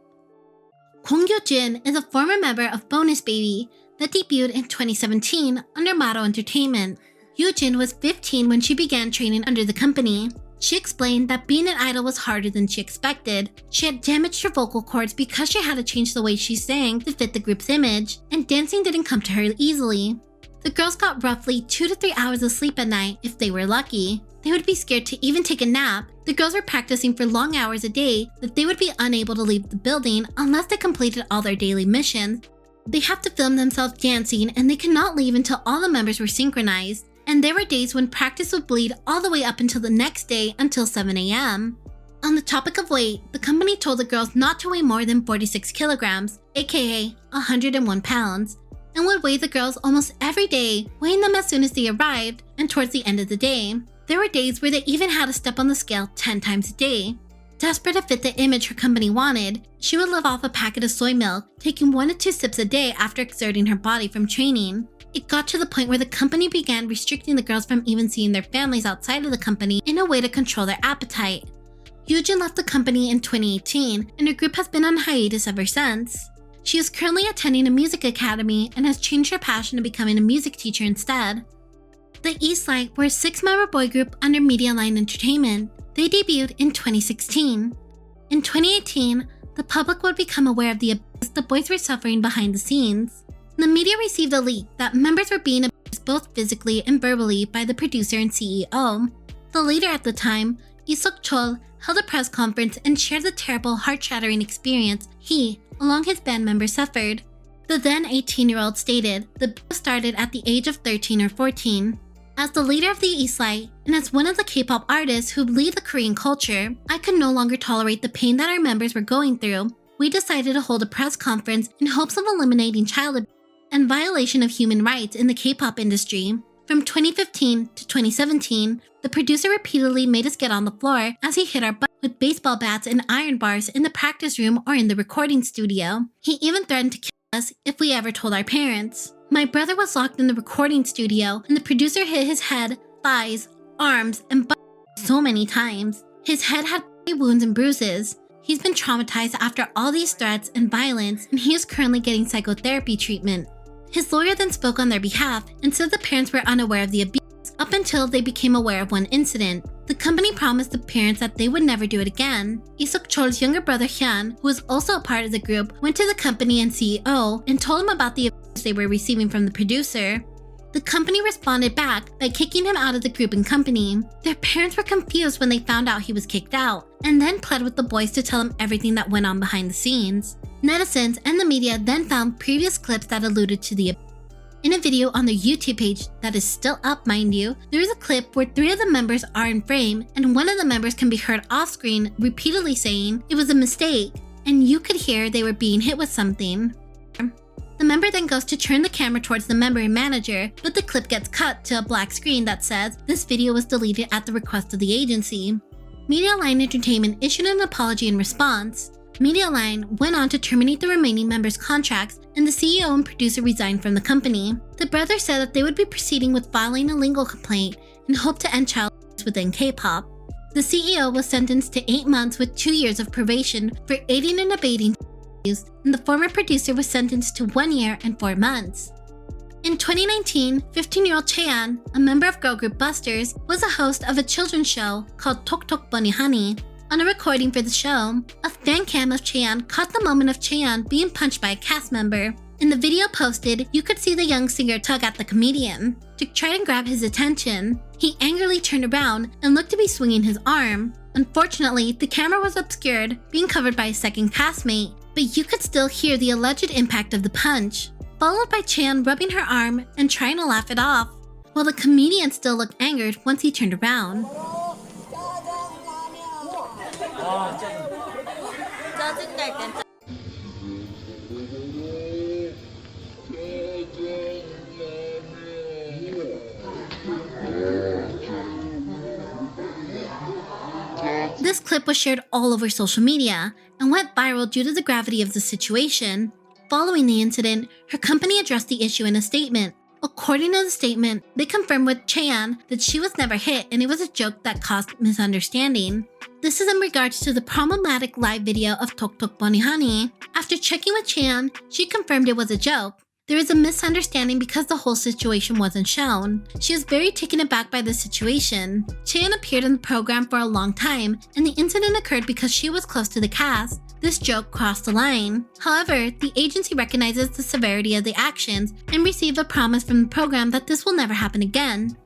Kwon Gyo-jin is a former member of BONUSBaby that debuted in 2017 under MyDOL Entertainment. Yeoshin was 15 when she began training under the company. She explained that being an idol was harder than she expected. She had damaged her vocal cords because she had to change the way she sang to fit the group's image, and dancing didn't come to her easily. The girls got roughly 2 to 3 hours of sleep at night if they were lucky. They would be scared to even take a nap. The girls were practicing for long hours a day that they would be unable to leave the building unless they completed all their daily missions. They have to film themselves dancing, and they could not leave until all the members were synchronized. And there were days when practice would bleed all the way up until the next day until 7 a.m. On the topic of weight, the company told the girls not to weigh more than 46 kilograms, aka 101 pounds, and would weigh the girls almost every day, weighing them as soon as they arrived and towards the end of the day. There were days where they even had to step on the scale 10 times a day. Desperate to fit the image her company wanted, she would live off a packet of soy milk, taking 1 to 2 sips a day after exerting her body from training. It got to the point where the company began restricting the girls from even seeing their families outside of the company in a way to control their appetite. Yeoshin left the company in 2018, and her group has been on hiatus ever since. She is currently attending a music academy and has changed her passion to becoming a music teacher instead. The Eastlight were a 6-member boy group under Media Line Entertainment. They debuted in 2016. In 2018, the public would become aware of the abuse the boys were suffering behind the scenes. The media received a leak that members were being abused both physically and verbally by the producer and CEO. The leader at the time, Isok-chol, held a press conference and shared the terrible, heart-shattering experience he, along his band members, suffered. The then 18-year-old stated the abuse started at the age of 13 or 14. As the leader of the Eastlight, and as one of the K-pop artists who lead the Korean culture, I could no longer tolerate the pain that our members were going through. We decided to hold a press conference in hopes of eliminating child abuse and violation of human rights in the K-pop industry. From 2015 to 2017, the producer repeatedly made us get on the floor as he hit our butt with baseball bats and iron bars in the practice room or in the recording studio. He even threatened to kill us if we ever told our parents. My brother was locked in the recording studio, and the producer hit his head, thighs, arms, and butt so many times. His head had wounds and bruises. He's been traumatized after all these threats and violence, and he is currently getting psychotherapy treatment. His lawyer then spoke on their behalf and said the parents were unaware of the abuse up until they became aware of one incident. The company promised the parents that they would never do it again. Isok-chol's younger brother Hyun, who was also a part of the group, went to the company and CEO and told him about the abuse they were receiving from the producer. The company responded back by kicking him out of the group and company. Their parents were confused when they found out he was kicked out, and then pled with the boys to tell them everything that went on behind the scenes. Netizens and the media then found previous clips that alluded to the abuse. In a video on their YouTube page that is still up, mind you, there is a clip where 3 of the members are in frame, and one of the members can be heard off screen repeatedly saying it was a mistake, and you could hear they were being hit with something. The member then goes to turn the camera towards the member and manager, but the clip gets cut to a black screen that says this video was deleted at the request of the agency. Media Line Entertainment issued an apology in response. Media Line went on to terminate the remaining members' contracts, and the CEO and producer resigned from the company. The brothers said that they would be proceeding with filing a legal complaint and hope to end child abuse within K-pop. The CEO was sentenced to 8 months with 2 years of probation for aiding and abetting abuse, and the former producer was sentenced to 1 year and 4 months. In 2019, 15-year-old Chaeyeon, a member of girl group Busters, was a host of a children's show called Tok Tok Bunny Honey. On a recording for the show, a fan cam of Chaeyeon caught the moment of Chaeyeon being punched by a cast member. In the video posted, you could see the young singer tug at the comedian to try and grab his attention. He angrily turned around and looked to be swinging his arm. Unfortunately, the camera was obscured, being covered by a second castmate, but you could still hear the alleged impact of the punch, followed by Chaeyeon rubbing her arm and trying to laugh it off, while the comedian still looked angered once he turned around. This clip was shared all over social media and went viral due to the gravity of the situation. Following the incident, her company addressed the issue in a statement. According to the statement, they confirmed with Chaeyeon that she was never hit and it was a joke that caused misunderstanding. This is in regards to the problematic live video of Tok Tok Bunny Honey. After checking with Chaeyeon, she confirmed it was a joke. There is a misunderstanding because the whole situation wasn't shown. She is very taken aback by the situation. Chaeyeon appeared in the program for a long time, and the incident occurred because she was close to the cast. This joke crossed the line. However, the agency recognizes the severity of the actions and received a promise from the program that this will never happen again.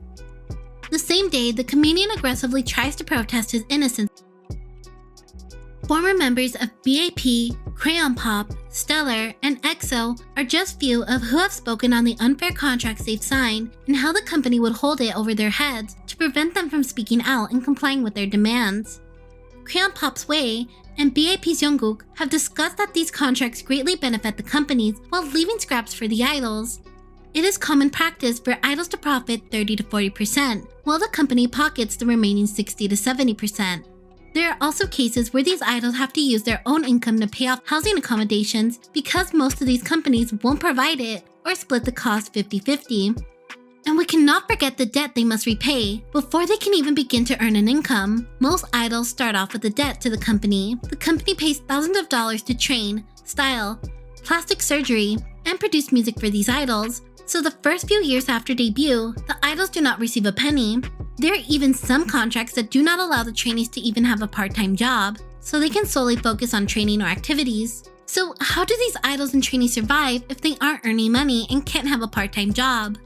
The same day, the comedian aggressively tries to protest his innocence. Former members of B.AP, Crayon Pop, Stellar, and EXO are just few of who have spoken on the unfair contracts they've signed and how the company would hold it over their heads to prevent them from speaking out and complying with their demands. Crayon Pop's Wei and B.A.P's Jungkook have discussed that these contracts greatly benefit the companies while leaving scraps for the idols. It is common practice for idols to profit 30 to 40%, while the company pockets the remaining 60 to 70%. There are also cases where these idols have to use their own income to pay off housing accommodations because most of these companies won't provide it or split the cost 50-50. And we cannot forget the debt they must repay before they can even begin to earn an income. Most idols start off with a debt to the company. The company pays thousands of dollars to train, style, plastic surgery, and produce music for these idols. So the first few years after debut, the idols do not receive a penny. There are even some contracts that do not allow the trainees to even have a part-time job, so they can solely focus on training or activities. So how do these idols and trainees survive if they aren't earning money and can't have a part-time job?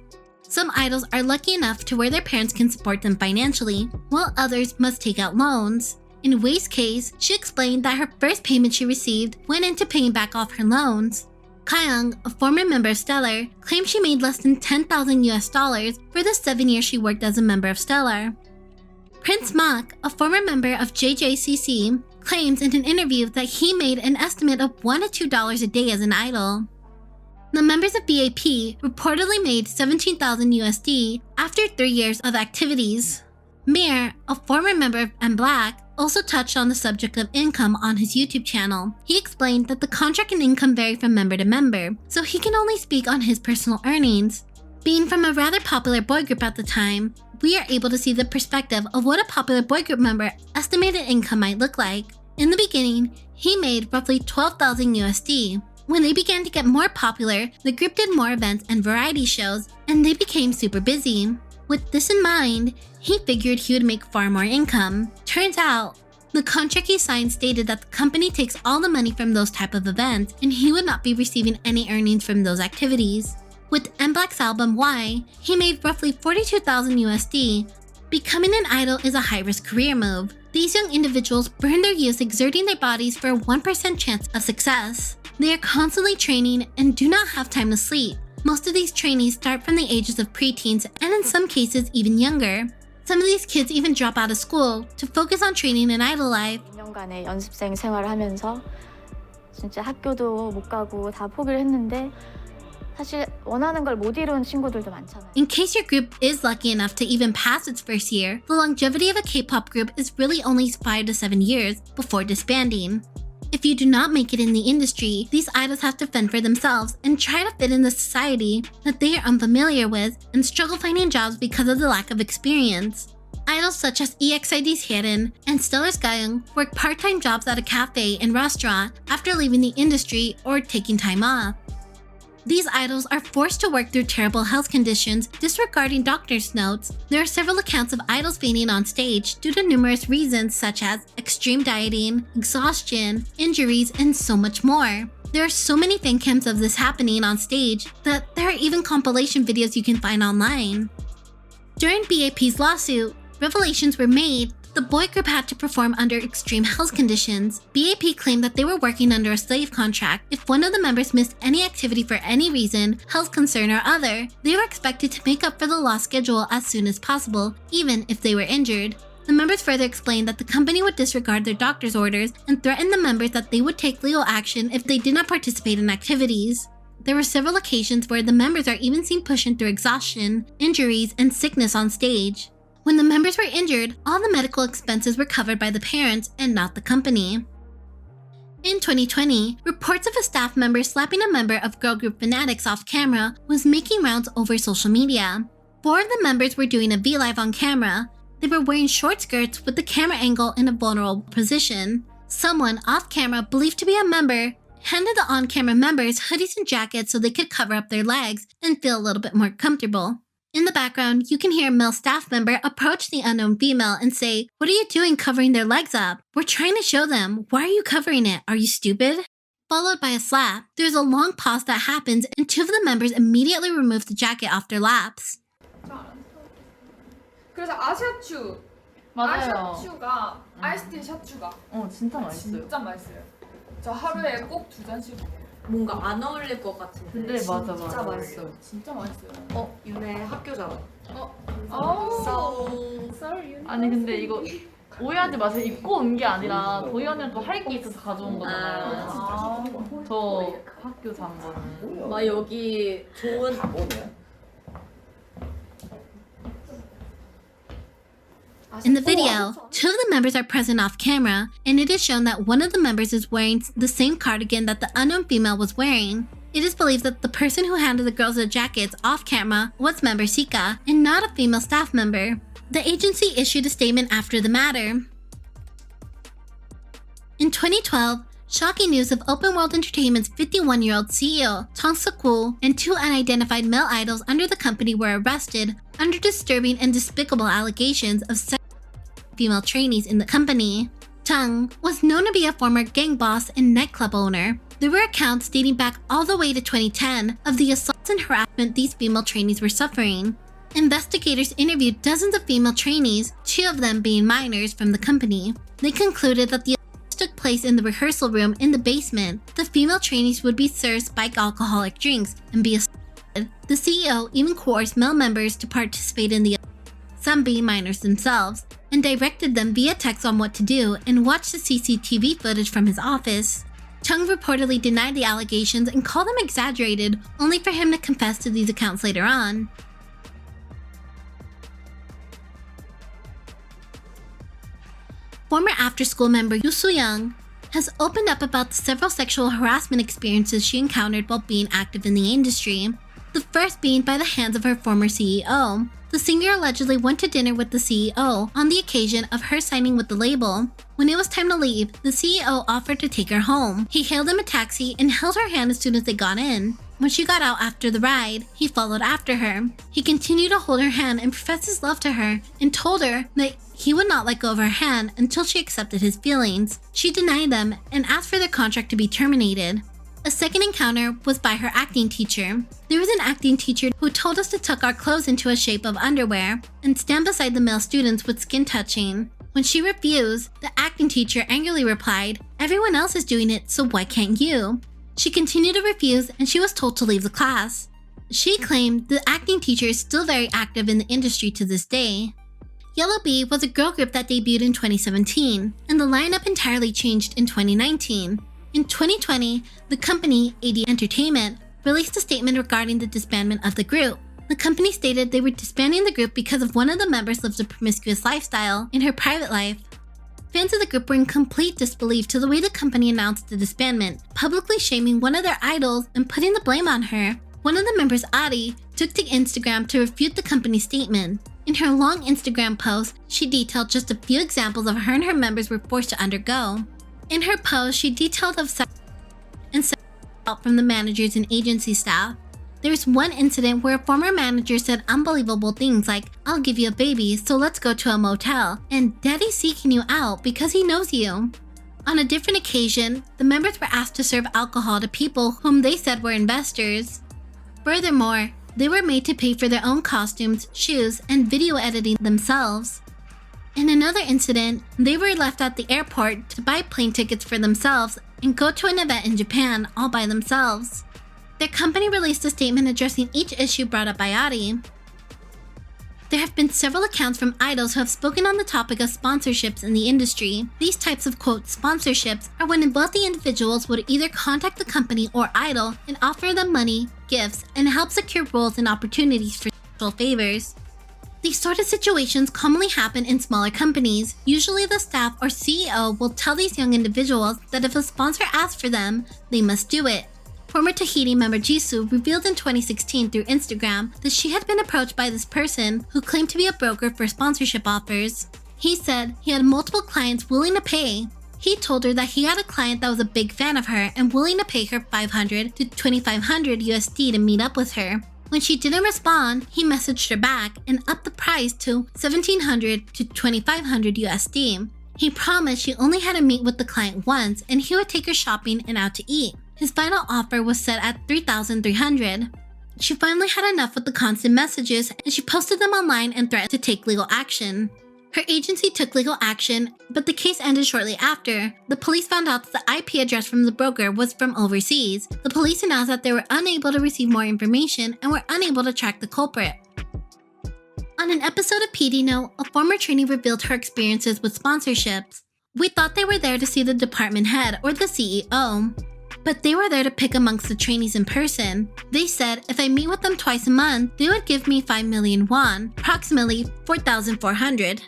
Some idols are lucky enough to where their parents can support them financially, while others must take out loans. In Wei's case, she explained that her first payment she received went into paying back off her loans. Hwayoung, a former member of Stellar, claimed she made less than $10,000 for the 7 years she worked as a member of Stellar. Prince Mak, a former member of JJCC, claims in an interview that he made an estimate of $1 to $2 a day as an idol. The members of B.AP reportedly made $17,000 after 3 years of activities. Mir, a former member of M-Black, also touched on the subject of income on his YouTube channel. He explained that the contract and income vary from member to member, so he can only speak on his personal earnings. Being from a rather popular boy group at the time, we are able to see the perspective of what a popular boy group member estimated income might look like. In the beginning, he made roughly $12,000. When they began to get more popular, the group did more events and variety shows, and they became super busy. With this in mind, he figured he would make far more income. Turns out, the contract he signed stated that the company takes all the money from those type of events, and he would not be receiving any earnings from those activities. With M-Black's album Y, he made roughly $42,000. Becoming an idol is a high-risk career move. These young individuals burn their youth exerting their bodies for a 1% chance of success. They are constantly training and do not have time to sleep. Most of these trainees start from the ages of preteens and in some cases even younger. Some of these kids even drop out of school to focus on training in idol life. 2년간의 연습생 생활을 하면서 진짜 학교도 못 가고 다 포기를 했는데 사실 원하는 걸 못 이룬 친구들도 많잖아요. In case your group is lucky enough to even pass its first year, the longevity of a K-pop group is really only 5 to 7 years before disbanding. If you do not make it in the industry, these idols have to fend for themselves and try to fit in the society that they are unfamiliar with and struggle finding jobs because of the lack of experience. Idols such as EXID's Yeoshin and Stellar's Hwayoung work part-time jobs at a cafe and restaurant after leaving the industry or taking time off. These idols are forced to work through terrible health conditions, disregarding doctor's notes. There are several accounts of idols fainting on stage due to numerous reasons such as extreme dieting, exhaustion, injuries, and so much more. There are so many fancams of this happening on stage that there are even compilation videos you can find online. During B.A.P's lawsuit, revelations were made. The boy group had to perform under extreme health conditions. B.A.P claimed that they were working under a slave contract. If one of the members missed any activity for any reason, health concern or other, they were expected to make up for the lost schedule as soon as possible, even if they were injured. The members further explained that the company would disregard their doctor's orders and threaten the members that they would take legal action if they did not participate in activities. There were several occasions where the members are even seen pushing through exhaustion, injuries, and sickness on stage. When the members were injured, all the medical expenses were covered by the parents and not the company. In 2020, reports of a staff member slapping a member of girl group Fanatics off camera was making rounds over social media. 4 of the members were doing a V-Live on camera. They were wearing short skirts with the camera angle in a vulnerable position. Someone off camera believed to be a member handed the on-camera members hoodies and jackets so they could cover up their legs and feel a little bit more comfortable. In the background, you can hear a male staff member approach the unknown female and say, "What are you doing covering their legs up? We're trying to show them. Why are you covering it? Are you stupid?" Followed by a slap. There's a long pause that happens and two of the members immediately remove the jacket off their laps. 그래서 아샤추 맞아요. 아샤추가 아이스티 샤추가 진짜 맛있어요. 진짜 맛있어요. 저 하루에 꼭 2잔씩 뭔가 안 어울릴 것 같은데. 근데 맞아. 진짜 맛있어요. 진짜 맛있어요. 윤혜 학교잖아. Sorry. 아니 근데 이거 오해하지 마세요. 입고 온 게 아니라 도희언니는 또 할 게 있어서 가져온 거잖아요. 저 학교 잠거는. 막 여기 좋은 In the video, two of the members are present off camera, and it is shown that one of the members is wearing the same cardigan that the unknown female was wearing. It is believed that the person who handed the girls the jackets off camera was member Sika, and not a female staff member. The agency issued a statement after the matter. In 2012, shocking news of Open World Entertainment's 51-year-old CEO, Chang Suk-woo, and two unidentified male idols under the company were arrested under disturbing and despicable allegations of female trainees in the company. Chang was known to be a former gang boss and nightclub owner. There were accounts dating back all the way to 2010 of the assaults and harassment these female trainees were suffering. Investigators interviewed dozens of female trainees, two of them being minors from the company. They concluded that the assaults took place in the rehearsal room in the basement. The female trainees would be served spiked alcoholic drinks and be assaulted. The CEO even coerced male members to participate in the assault, some being minors themselves, and directed them via text on what to do and watched the CCTV footage from his office. Chung reportedly denied the allegations and called them exaggerated, only for him to confess to these accounts later on. Former after-school member Hwayoung has opened up about the several sexual harassment experiences she encountered while being active in the industry. The first being by the hands of her former CEO. The singer allegedly went to dinner with the CEO on the occasion of her signing with the label. When it was time to leave, the CEO offered to take her home. He hailed him a taxi and held her hand as soon as they got in. When she got out after the ride, he followed after her. He continued to hold her hand and profess his love to her and told her that he would not let go of her hand until she accepted his feelings. She denied them and asked for their contract to be terminated. A second encounter was by her acting teacher. There was an acting teacher who told us to tuck our clothes into a shape of underwear and stand beside the male students with skin touching. When she refused, the acting teacher angrily replied, "Everyone else is doing it, so why can't you?" She continued to refuse and she was told to leave the class. She claimed the acting teacher is still very active in the industry to this day. Yellow Bee was a girl group that debuted in 2017, and the lineup entirely changed in 2019. In 2020, the company, AD Entertainment, released a statement regarding the disbandment of the group. The company stated they were disbanding the group because of one of the members lived a promiscuous lifestyle in her private life. Fans of the group were in complete disbelief to the way the company announced the disbandment, publicly shaming one of their idols and putting the blame on her. One of the members, Adi, took to Instagram to refute the company's statement. In her long Instagram post, she detailed just a few examples of her and her members were forced to undergo. In her post, she detailed of sex and help from the managers and agency staff. There was one incident where a former manager said unbelievable things like, "I'll give you a baby, so let's go to a motel," and "Daddy's seeking you out because he knows you." On a different occasion, the members were asked to serve alcohol to people whom they said were investors. Furthermore, they were made to pay for their own costumes, shoes, and video editing themselves. In another incident, they were left at the airport to buy plane tickets for themselves and go to an event in Japan all by themselves. Their company released a statement addressing each issue brought up by Adi. There have been several accounts from idols who have spoken on the topic of sponsorships in the industry. These types of quote sponsorships are when wealthy individuals would either contact the company or idol and offer them money, gifts, and help secure roles and opportunities for sexual favors. These sort of situations commonly happen in smaller companies. Usually the staff or CEO will tell these young individuals that if a sponsor asks for them, they must do it. Former Tahiti member Jisoo revealed in 2016 through Instagram that she had been approached by this person who claimed to be a broker for sponsorship offers. He said he had multiple clients willing to pay. He told her that he had a client that was a big fan of her and willing to pay her 500 to 2500 USD to meet up with her. When she didn't respond, he messaged her back and upped the price to 1700 to 2500 USD. He promised she only had to meet with the client once and he would take her shopping and out to eat. His final offer was set at 3,300. She finally had enough with the constant messages and she posted them online and threatened to take legal action. Her agency took legal action, but the case ended shortly after. The police found out that the IP address from the broker was from overseas. The police announced that they were unable to receive more information and were unable to track the culprit. On an episode of PD Note, a former trainee revealed her experiences with sponsorships. We thought they were there to see the department head or the CEO, but they were there to pick amongst the trainees in person. They said if I meet with them twice a month, they would give me 5 million won, approximately 4,400.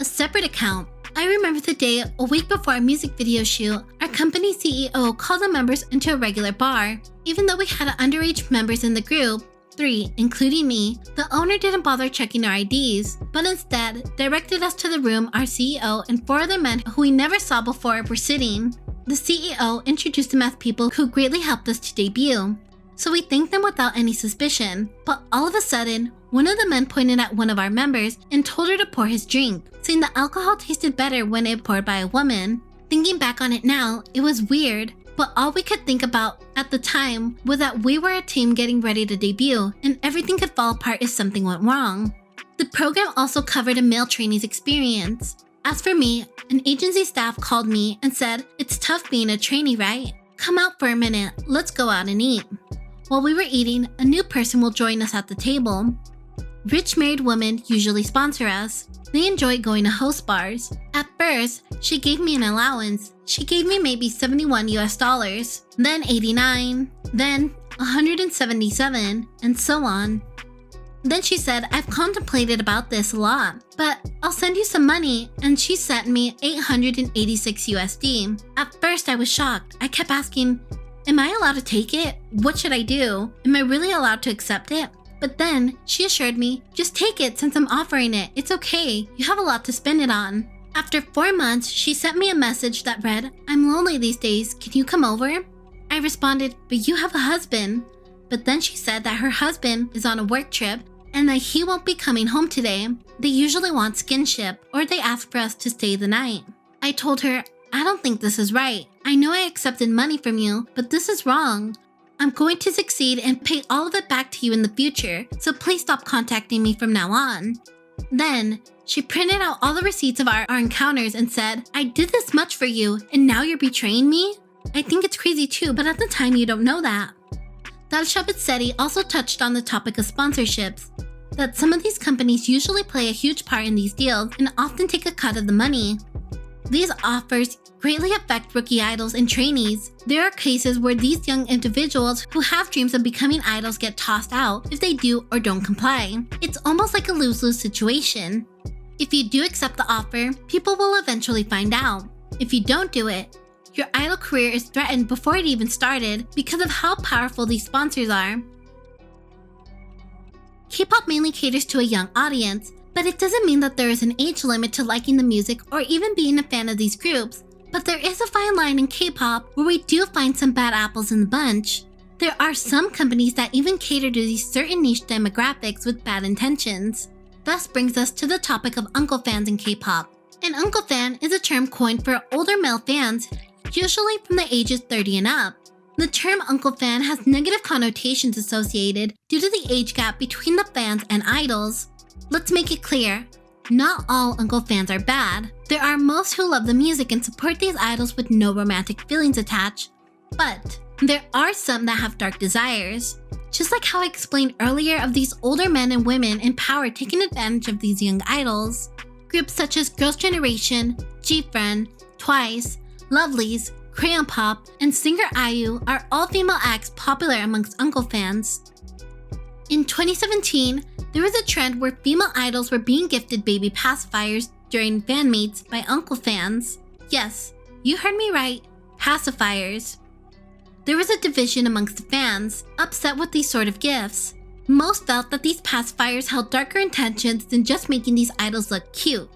A separate account. I remember the day, a week before our music video shoot, our company CEO called the members into a regular bar. Even though we had underage members in the group, 3, including me, the owner didn't bother checking our IDs, but instead directed us to the room our CEO and 4 other men who we never saw before were sitting. The CEO introduced them as people who greatly helped us to debut, so we thanked them without any suspicion. But all of a sudden, one of the men pointed at one of our members and told her to pour his drink, saying the alcohol tasted better when it poured by a woman. Thinking back on it now, it was weird, but all we could think about at the time was that we were a team getting ready to debut and everything could fall apart if something went wrong. The program also covered a male trainee's experience. As for me, an agency staff called me and said, "It's tough being a trainee, right? Come out for a minute, let's go out and eat." While we were eating, a new person will join us at the table. Rich married women usually sponsor us. They enjoy going to host bars. At first, she gave me an allowance. She gave me maybe 71 US dollars, then 89, then 177, and so on. Then she said, "I've contemplated about this a lot, but I'll send you some money," and she sent me 886 USD. At first, I was shocked. I kept asking, "Am I allowed to take it? What should I do? Am I really allowed to accept it?" But then she assured me, "Just take it since I'm offering it. It's okay. You have a lot to spend it on." After 4 months, she sent me a message that read, "I'm lonely these days. Can you come over?" I responded, "But you have a husband." But then she said that her husband is on a work trip and that he won't be coming home today. They usually want skinship or they ask for us to stay the night. I told her, "I don't think this is right. I know I accepted money from you, but this is wrong. I'm going to succeed and pay all of it back to you in the future, so please stop contacting me from now on." Then, she printed out all the receipts of our encounters and said, "I did this much for you, and now you're betraying me? I think it's crazy too, but at the time you don't know that." Dal Shabet Seti also touched on the topic of sponsorships, that some of these companies usually play a huge part in these deals and often take a cut of the money. These offers greatly affect rookie idols and trainees. There are cases where these young individuals who have dreams of becoming idols get tossed out if they do or don't comply. It's almost like a lose-lose situation. If you do accept the offer, people will eventually find out. If you don't do it, your idol career is threatened before it even started because of how powerful these sponsors are. K-pop mainly caters to a young audience, but it doesn't mean that there is an age limit to liking the music or even being a fan of these groups. But there is a fine line in K-pop where we do find some bad apples in the bunch. There are some companies that even cater to these certain niche demographics with bad intentions. Thus brings us to the topic of uncle fans in K-pop. An uncle fan is a term coined for older male fans, usually from the ages 30 and up. The term uncle fan has negative connotations associated due to the age gap between the fans and idols. Let's make it clear. Not all uncle fans are bad. There are most who love the music and support these idols with no romantic feelings attached. But there are some that have dark desires. Just like how I explained earlier of these older men and women in power taking advantage of these young idols. Groups such as Girls' Generation, G-Friend, Twice, Lovelyz, Crayon Pop, and singer IU are all female acts popular amongst uncle fans. In 2017, there was a trend where female idols were being gifted baby pacifiers during fan meets by uncle fans. Yes, you heard me right, pacifiers. There was a division amongst the fans, upset with these sort of gifts. Most felt that these pacifiers held darker intentions than just making these idols look cute.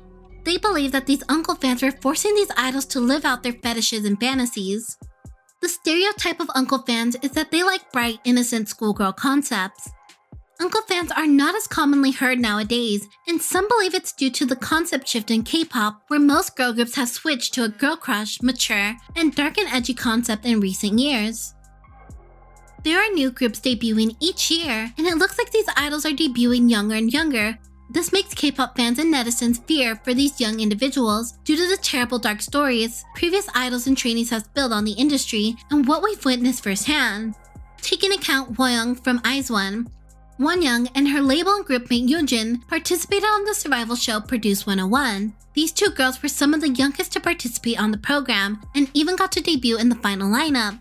They believe that these uncle fans were forcing these idols to live out their fetishes and fantasies. The stereotype of uncle fans is that they like bright, innocent schoolgirl concepts. Uncle fans are not as commonly heard nowadays, and some believe it's due to the concept shift in K-pop, where most girl groups have switched to a girl crush, mature, and dark and edgy concept in recent years. There are new groups debuting each year, and it looks like these idols are debuting younger and younger. This makes K-pop fans and netizens fear for these young individuals due to the terrible dark stories previous idols and trainees have spilled on the industry and what we've witnessed firsthand. Take into account Hwayoung from IZ*ONE. Hwayoung and her label and groupmate Yeoshin participated on the survival show Produce 101. These two girls were some of the youngest to participate on the program and even got to debut in the final lineup.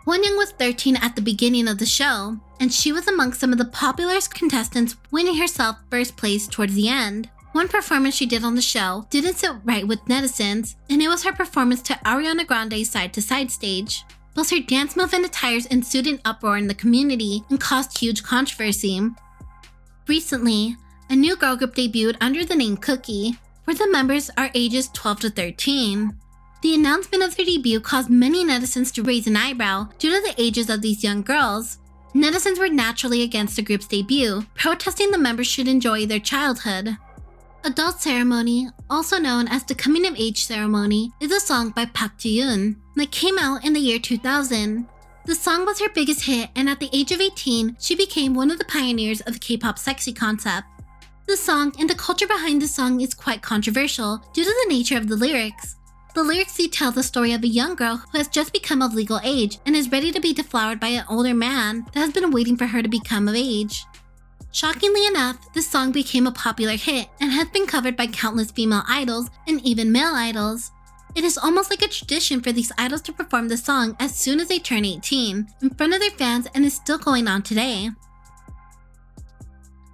Hwayoung was 13 at the beginning of the show, and she was amongst some of the popular contestants, winning herself first place towards the end. One performance she did on the show didn't sit right with netizens, and it was her performance to Ariana Grande's Side to Side stage. Both her dance move and attires ensued an uproar in the community and caused huge controversy. Recently, a new girl group debuted under the name Cookie, where the members are ages 12 to 13. The announcement of their debut caused many netizens to raise an eyebrow due to the ages of these young girls. Netizens were naturally against the group's debut, protesting the members should enjoy their childhood. Adult Ceremony, also known as the Coming of Age Ceremony, is a song by Park Ji-yoon that came out in the year 2000. The song was her biggest hit, and at the age of 18, she became one of the pioneers of the K-pop sexy concept. The song and the culture behind the song is quite controversial due to the nature of the lyrics. The lyrics detail the story of a young girl who has just become of legal age and is ready to be deflowered by an older man that has been waiting for her to become of age. Shockingly enough, this song became a popular hit and has been covered by countless female idols and even male idols. It is almost like a tradition for these idols to perform the song as soon as they turn 18 in front of their fans, and is still going on today.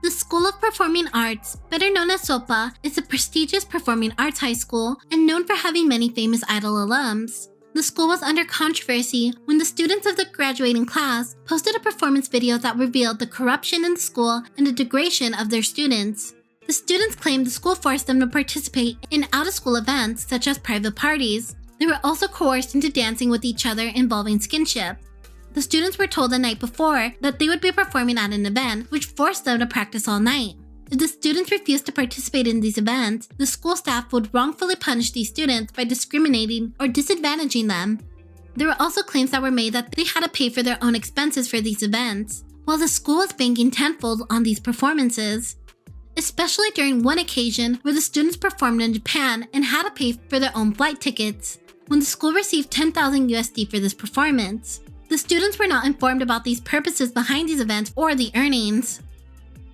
The School of Performing Arts, better known as SOPA, is a prestigious performing arts high school and known for having many famous idol alums. The school was under controversy when the students of the graduating class posted a performance video that revealed the corruption in the school and the degradation of their students. The students claimed the school forced them to participate in out-of-school events such as private parties. They were also coerced into dancing with each other involving skinship. The students were told the night before that they would be performing at an event, which forced them to practice all night. If the students refused to participate in these events, the school staff would wrongfully punish these students by discriminating or disadvantaging them. There were also claims that were made that they had to pay for their own expenses for these events, while the school was banking tenfold on these performances. Especially during one occasion where the students performed in Japan and had to pay for their own flight tickets, when the school received 10,000 USD for this performance. The students were not informed about these purposes behind these events or the earnings.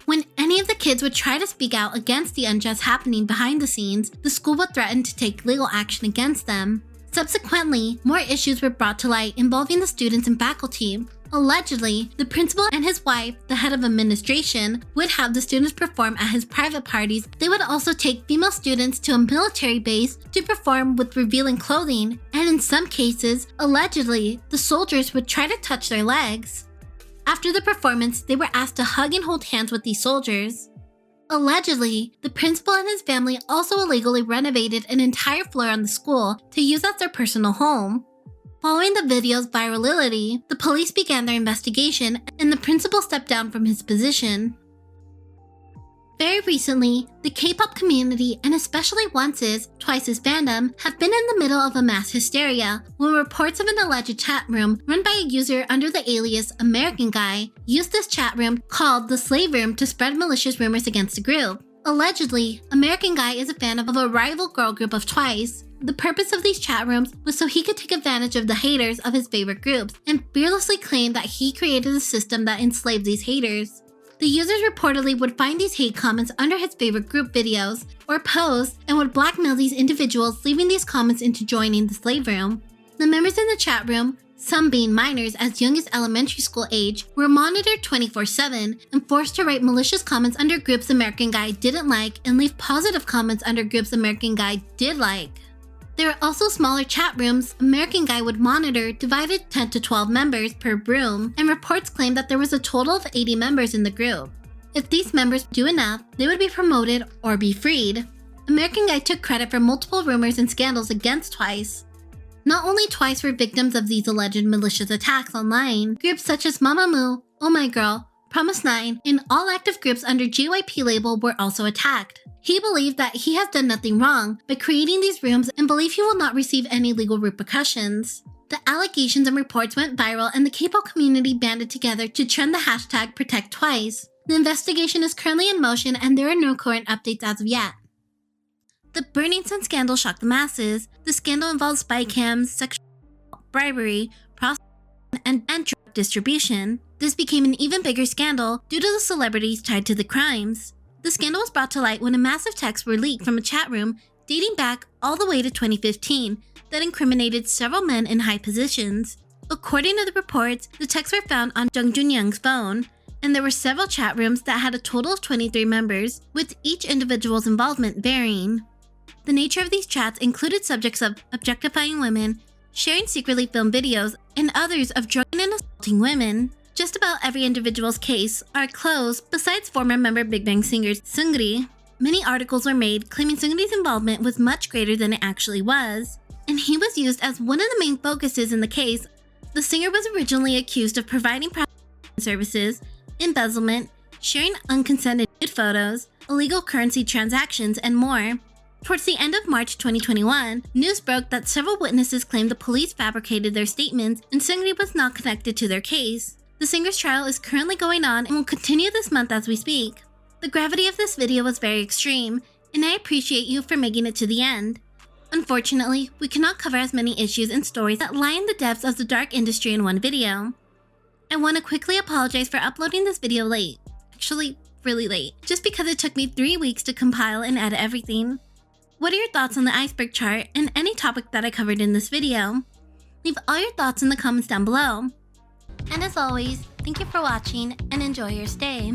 When any of the kids would try to speak out against the unjust happening behind the scenes, the school would threaten to take legal action against them. Subsequently, more issues were brought to light involving the students and faculty. Allegedly, the principal and his wife, the head of administration, would have the students perform at his private parties. They would also take female students to a military base to perform with revealing clothing, and in some cases, allegedly, the soldiers would try to touch their legs. After the performance, they were asked to hug and hold hands with these soldiers. Allegedly, the principal and his family also illegally renovated an entire floor on the school to use as their personal home. Following the video's virality, the police began their investigation and the principal stepped down from his position. Very recently, the K-pop community, and especially Once's, Twice's fandom, have been in the middle of a mass hysteria when reports of an alleged chat room run by a user under the alias American Guy used this chat room called the Slave Room to spread malicious rumors against the group. Allegedly, American Guy is a fan of a rival girl group of Twice. The purpose of these chat rooms was so he could take advantage of the haters of his favorite groups and fearlessly claim that he created a system that enslaved these haters. The users reportedly would find these hate comments under his favorite group videos or posts and would blackmail these individuals, leaving these comments into joining the slave room. The members in the chat room, some being minors as young as elementary school age, were monitored 24/7 and forced to write malicious comments under groups American Guy didn't like and leave positive comments under groups American Guy did like. There are also smaller chat rooms American Guy would monitor, divided 10 to 12 members per room, and reports claim that there was a total of 80 members in the group. If these members do enough, they would be promoted or be freed. American Guy took credit for multiple rumors and scandals against TWICE. Not only TWICE were victims of these alleged malicious attacks online, groups such as Mamamoo, Oh My Girl, Promise 9, and all active groups under JYP label were also attacked. He believed that he has done nothing wrong by creating these rooms and believed he will not receive any legal repercussions. The allegations and reports went viral and the K-pop community banded together to trend the hashtag #ProtectTwice. The investigation is currently in motion and there are no current updates as of yet. The Burning Sun scandal shocked the masses. The scandal involves spy cams, sexual bribery, prostitution, and drug distribution. This became an even bigger scandal due to the celebrities tied to the crimes. The scandal was brought to light when a massive text were leaked from a chat room dating back all the way to 2015 that incriminated several men in high positions. According to the reports, the texts were found on Jung Jun-young's phone, and there were several chat rooms that had a total of 23 members, with each individual's involvement varying. The nature of these chats included subjects of objectifying women, sharing secretly filmed videos, and others of drugging and assaulting women. Just about every individual's case are closed besides former member Big Bang singers Seungri. Many articles were made claiming Seungri's involvement was much greater than it actually was, and he was used as one of the main focuses in the case. The singer was originally accused of providing prostitution services, embezzlement, sharing unconsented nude photos, illegal currency transactions, and more. Towards the end of March 2021, news broke that several witnesses claimed the police fabricated their statements and Seungri was not connected to their case. The singer's trial is currently going on and will continue this month as we speak. The gravity of this video was very extreme, and I appreciate you for making it to the end. Unfortunately, we cannot cover as many issues and stories that lie in the depths of the dark industry in one video. I want to quickly apologize for uploading this video late. Actually, really late, just because it took me 3 weeks to compile and edit everything. What are your thoughts on the iceberg chart and any topic that I covered in this video? Leave all your thoughts in the comments down below. And as always, thank you for watching and enjoy your stay.